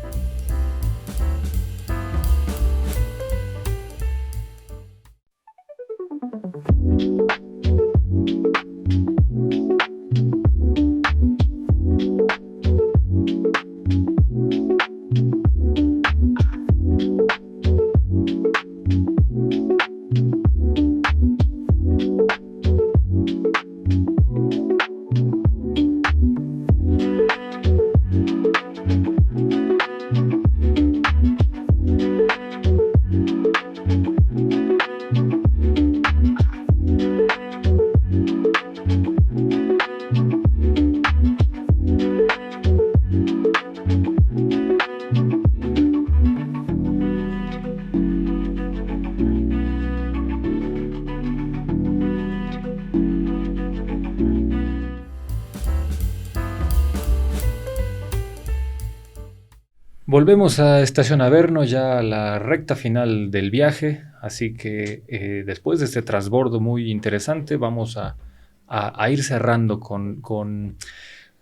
Volvemos a Estación Averno, ya a la recta final del viaje, así que después de este transbordo muy interesante vamos a ir cerrando con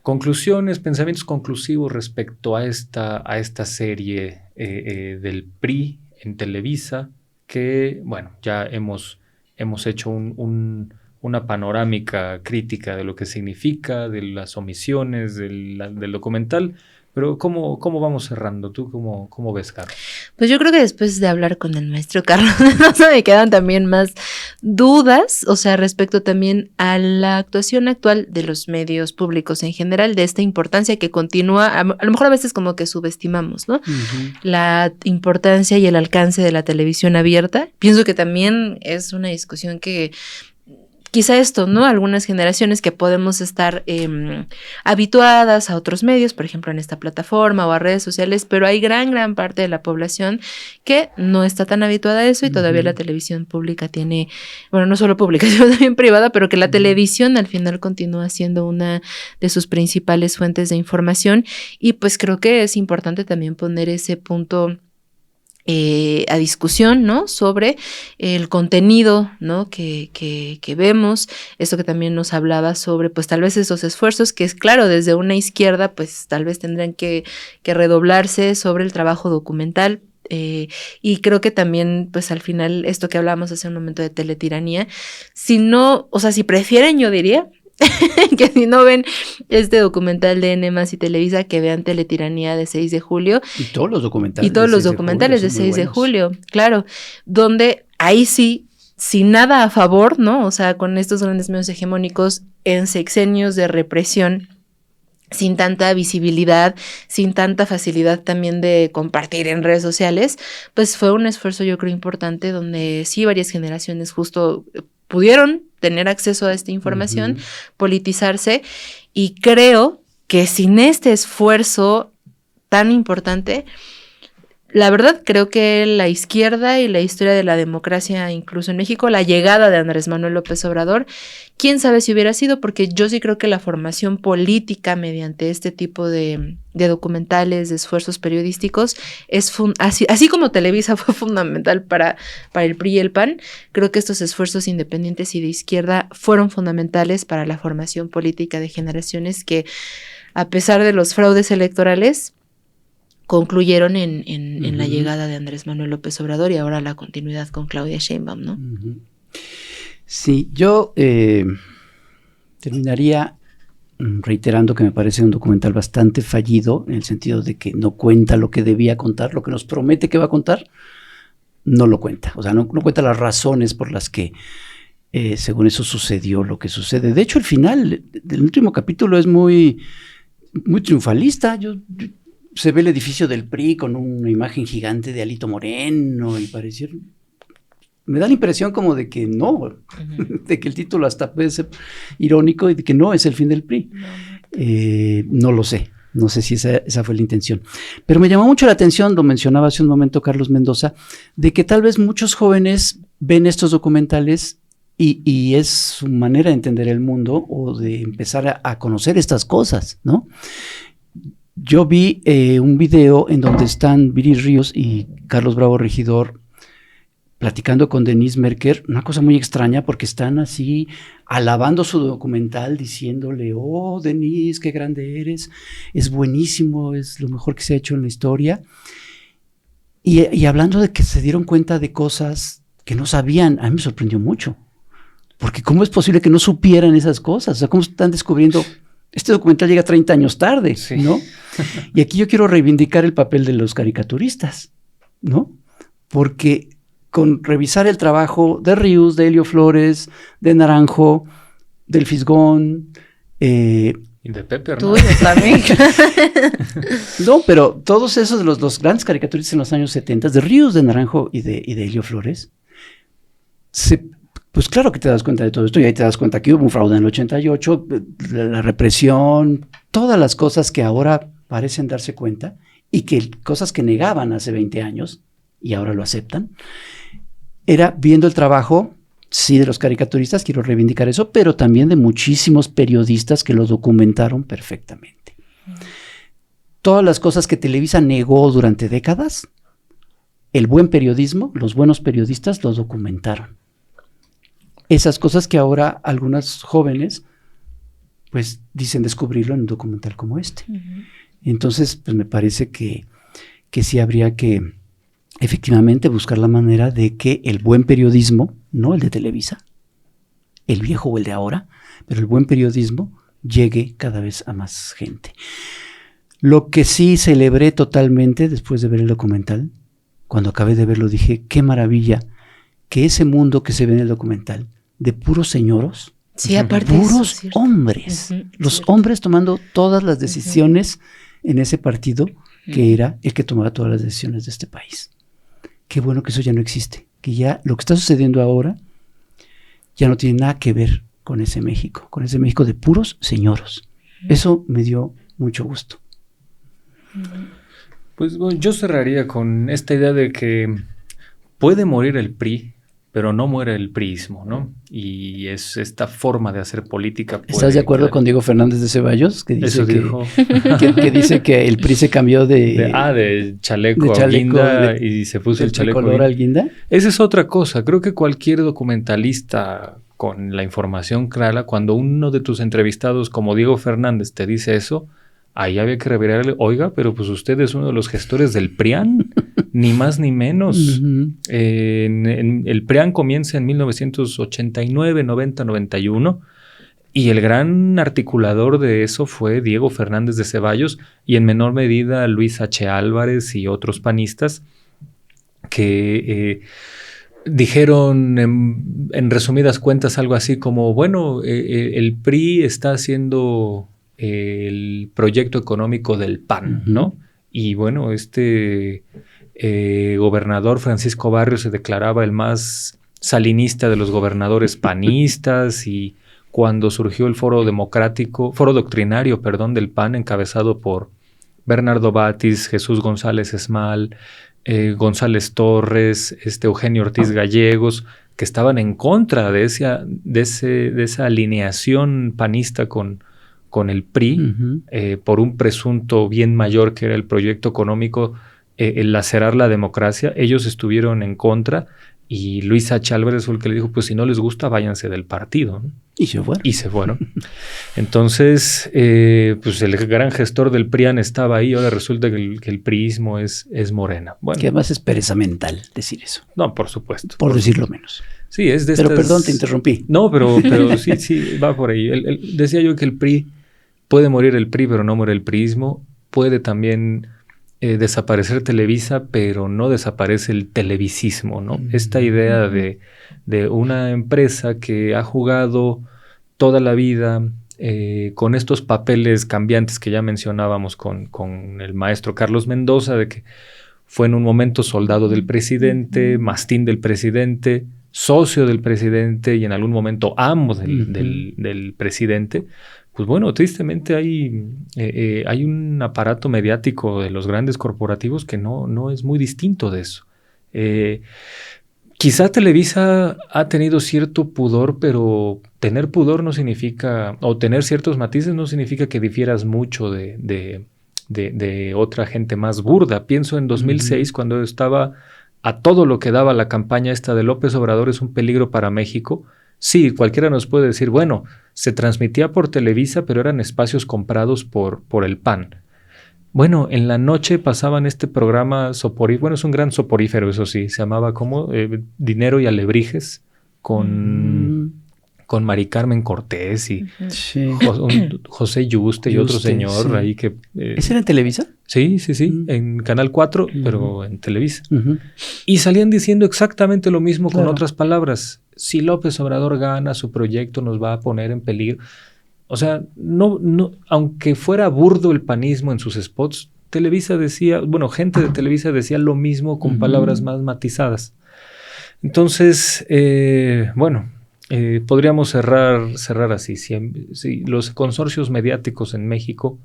conclusiones, pensamientos conclusivos respecto a esta serie del PRI en Televisa, que bueno, ya hemos hecho una panorámica crítica de lo que significa, de las omisiones del documental. Pero ¿cómo vamos cerrando? ¿Tú cómo ves, Carlos? Pues yo creo que después de hablar con el maestro Carlos, me quedan también más dudas, o sea, respecto también a la actuación actual de los medios públicos en general, de esta importancia que continúa, a lo mejor a veces como que subestimamos, ¿no? Uh-huh. La importancia y el alcance de la televisión abierta. Pienso que también es una discusión que quizá esto, ¿no? Algunas generaciones que podemos estar habituadas a otros medios, por ejemplo, en esta plataforma o a redes sociales, pero hay gran parte de la población que no está tan habituada a eso y todavía la televisión pública tiene, bueno, no solo pública, sino también privada, pero que la televisión al final continúa siendo una de sus principales fuentes de información y pues creo que es importante también poner ese punto a discusión, ¿no? Sobre el contenido, ¿no? Que vemos, esto que también nos hablaba sobre, pues tal vez esos esfuerzos que es claro, desde una izquierda, pues tal vez tendrán que redoblarse sobre el trabajo documental. Y creo que también, pues al final, esto que hablábamos hace un momento de teletiranía, si no, o sea, si prefieren, yo diría, que si no ven este documental de N+ y Televisa, que vean Teletiranía de 6 de julio. Y todos los documentales. Y todos los documentales de 6 de julio, claro, donde ahí sí, sin nada a favor, ¿no? O sea, con estos grandes medios hegemónicos en sexenios de represión, sin tanta visibilidad, sin tanta facilidad también de compartir en redes sociales, pues fue un esfuerzo yo creo importante donde sí varias generaciones justo pudieron tener acceso a esta información, politizarse, y creo que sin este esfuerzo tan importante, la verdad creo que la izquierda y la historia de la democracia, incluso en México, la llegada de Andrés Manuel López Obrador, quién sabe si hubiera sido, porque yo sí creo que la formación política mediante este tipo de documentales, de esfuerzos periodísticos, es así como Televisa fue fundamental para el PRI y el PAN, creo que estos esfuerzos independientes y de izquierda fueron fundamentales para la formación política de generaciones que, a pesar de los fraudes electorales, concluyeron en la llegada de Andrés Manuel López Obrador y ahora la continuidad con Claudia Sheinbaum, ¿no? Sí, yo terminaría reiterando que me parece un documental bastante fallido, en el sentido de que no cuenta lo que debía contar, lo que nos promete que va a contar, no lo cuenta. O sea, no cuenta las razones por las que, según eso, sucedió lo que sucede. De hecho, el final del último capítulo es muy triunfalista. Se ve el edificio del PRI con una imagen gigante de Alito Moreno y me da la impresión como de que no, de que el título hasta puede ser irónico y de que no es el fin del PRI. No lo sé. No sé si esa fue la intención. Pero me llamó mucho la atención, lo mencionaba hace un momento Carlos Mendoza, de que tal vez muchos jóvenes ven estos documentales y es su manera de entender el mundo o de empezar a conocer estas cosas, ¿no? Yo vi un video en donde están Viri Ríos y Carlos Bravo Regidor platicando con Denise Merker, una cosa muy extraña porque están así alabando su documental, diciéndole, oh, Denise, qué grande eres, es buenísimo, es lo mejor que se ha hecho en la historia. Y hablando de que se dieron cuenta de cosas que no sabían, a mí me sorprendió mucho. Porque ¿cómo es posible que no supieran esas cosas? O sea, ¿cómo están descubriendo? Este documental llega 30 años tarde, sí, ¿no? Y aquí yo quiero reivindicar el papel de los caricaturistas, ¿no? Porque con revisar el trabajo de Ríos, de Helio Flores, de Naranjo, del Fisgón, y de Pepe, ¿no? Tuyo también. No, pero todos esos, los grandes caricaturistas en los años 70, de Ríos, de Naranjo y de Helio Flores, pues claro que te das cuenta de todo esto y ahí te das cuenta que hubo un fraude en el 88, la represión, todas las cosas que ahora parecen darse cuenta y que cosas que negaban hace 20 años y ahora lo aceptan, era viendo el trabajo, sí, de los caricaturistas, quiero reivindicar eso, pero también de muchísimos periodistas que lo documentaron perfectamente. Todas las cosas que Televisa negó durante décadas, el buen periodismo, los buenos periodistas los documentaron. Esas cosas que ahora algunas jóvenes pues dicen descubrirlo en un documental como este. Entonces, pues me parece que sí habría que efectivamente buscar la manera de que el buen periodismo, no el de Televisa, el viejo o el de ahora, pero el buen periodismo llegue cada vez a más gente. Lo que sí celebré totalmente después de ver el documental, cuando acabé de verlo dije, qué maravilla que ese mundo que se ve en el documental, de puros señoros, sí, aparte puros eso, hombres, los hombres tomando todas las decisiones en ese partido que era el que tomaba todas las decisiones de este país. Qué bueno que eso ya no existe, que ya lo que está sucediendo ahora ya no tiene nada que ver con ese México de puros señoros. Eso me dio mucho gusto. Pues bueno, yo cerraría con esta idea de que puede morir el PRI, pero no muere el priismo, ¿no? Y es esta forma de hacer política. ¿Estás de acuerdo con Diego Fernández de Ceballos? Que dice eso dijo. que dice que el PRI se cambió de chaleco a guinda y se puso el chaleco color al guinda. Esa es otra cosa. Creo que cualquier documentalista con la información clara, cuando uno de tus entrevistados como Diego Fernández te dice eso, ahí había que revelarle, oiga, pero pues usted es uno de los gestores del PRIAN, ni más ni menos. El PRIAN comienza en 1989, 90, 91, y el gran articulador de eso fue Diego Fernández de Ceballos, y en menor medida Luis H. Álvarez y otros panistas que dijeron en resumidas cuentas algo así como, bueno, el PRI está haciendo el proyecto económico del PAN, ¿no? Y bueno, gobernador Francisco Barrios se declaraba el más salinista de los gobernadores panistas, y cuando surgió el foro doctrinario del PAN, encabezado por Bernardo Batis, Jesús González Esmal, González Torres, Eugenio Ortiz Gallegos, que estaban en contra de esa alineación panista con el PRI, por un presunto bien mayor que era el proyecto económico, el lacerar la democracia. Ellos estuvieron en contra, y Luis H. Álvarez fue el que le dijo, pues si no les gusta, váyanse del partido, ¿no? Y se fueron. Entonces, pues el gran gestor del PRIAN estaba ahí, ahora resulta que el priismo es Morena. Bueno, que además es pereza mental decir eso. No, por supuesto. Por decirlo menos. Sí, es de Pero perdón, te interrumpí. No, pero sí, va por ahí. Decía yo que el PRI, puede morir el PRI, pero no muere el priismo. Puede también desaparecer Televisa, pero no desaparece el televisismo, ¿no? Esta idea de una empresa que ha jugado toda la vida con estos papeles cambiantes que ya mencionábamos con el maestro Carlos Mendoza, de que fue en un momento soldado del presidente, mastín del presidente, socio del presidente y en algún momento amo del presidente, pues bueno, tristemente hay un aparato mediático de los grandes corporativos que no es muy distinto de eso. Quizá Televisa ha tenido cierto pudor, pero tener pudor no significa, o tener ciertos matices no significa que difieras mucho de otra gente más burda. Pienso en 2006, cuando estaba a todo lo que daba la campaña esta de López Obrador es un peligro para México. Sí, cualquiera nos puede decir, bueno, se transmitía por Televisa, pero eran espacios comprados por el PAN. Bueno, en la noche pasaban este programa soporífero, bueno, es un gran soporífero, eso sí, se llamaba como Dinero y Alebrijes, con Mari Carmen Cortés y Sí. José Yuste y otro señor sí. ahí que... ¿Ese era en Televisa? Sí, en Canal 4, pero en Televisa. Uh-huh. Y salían diciendo exactamente lo mismo con Claro. otras palabras. Si López Obrador gana, su proyecto nos va a poner en peligro. O sea, no, aunque fuera burdo el panismo en sus spots, Televisa decía, bueno, gente de Televisa decía lo mismo con palabras más matizadas. Entonces, bueno, podríamos cerrar así. Si los consorcios mediáticos en México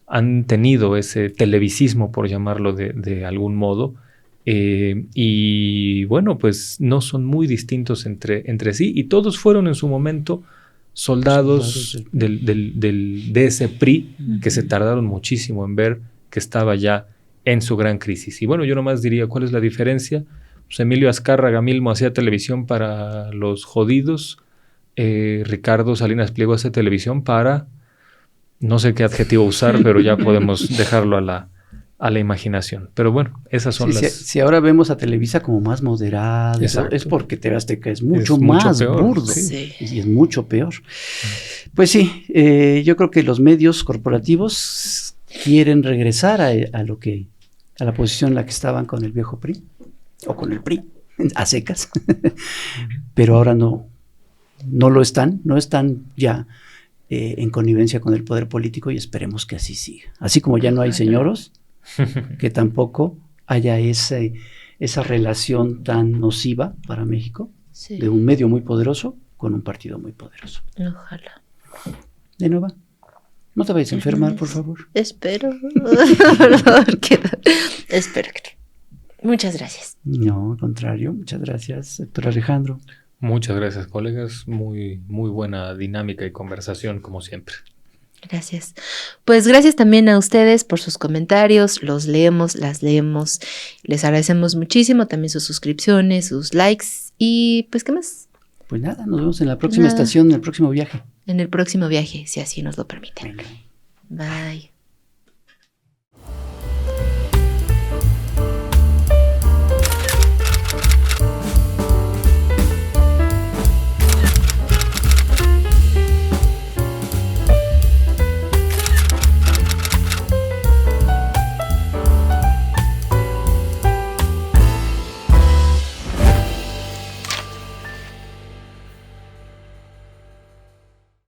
han tenido ese televisismo, por llamarlo de algún modo, y bueno, pues no son muy distintos entre sí, y todos fueron en su momento soldados de ese PRI que se tardaron muchísimo en ver que estaba ya en su gran crisis. Y bueno, yo nomás diría, ¿cuál es la diferencia? Pues Emilio Azcárraga Milmo hacía televisión para los jodidos, Ricardo Salinas Pliego hace televisión para, no sé qué adjetivo usar, pero ya podemos dejarlo a la imaginación. Pero bueno, esas son las... Si ahora vemos a Televisa como más moderada, es porque TV Azteca es mucho más peor, burdo. Sí. Y es mucho peor. Pues sí, yo creo que los medios corporativos quieren regresar a la posición en la que estaban con el viejo PRI, o con el PRI, a secas. Pero ahora no lo están, no están ya en connivencia con el poder político, y esperemos que así siga. Así como ya no hay señoros, que tampoco haya esa relación tan nociva para México, Sí. de un medio muy poderoso con un partido muy poderoso. Ojalá. De nuevo, no te vayas a enfermar, por favor. Espero. Por favor, espero que no. Muchas gracias. No, al contrario, muchas gracias, doctor Alejandro. Muchas gracias, colegas. Muy, muy buena dinámica y conversación, como siempre. Gracias. Pues gracias también a ustedes por sus comentarios. Los leemos, las leemos. Les agradecemos muchísimo también sus suscripciones, sus likes. Y pues, ¿qué más? Pues nada, nos vemos en la próxima estación, en el próximo viaje. En el próximo viaje, si así nos lo permiten. Venga. Bye.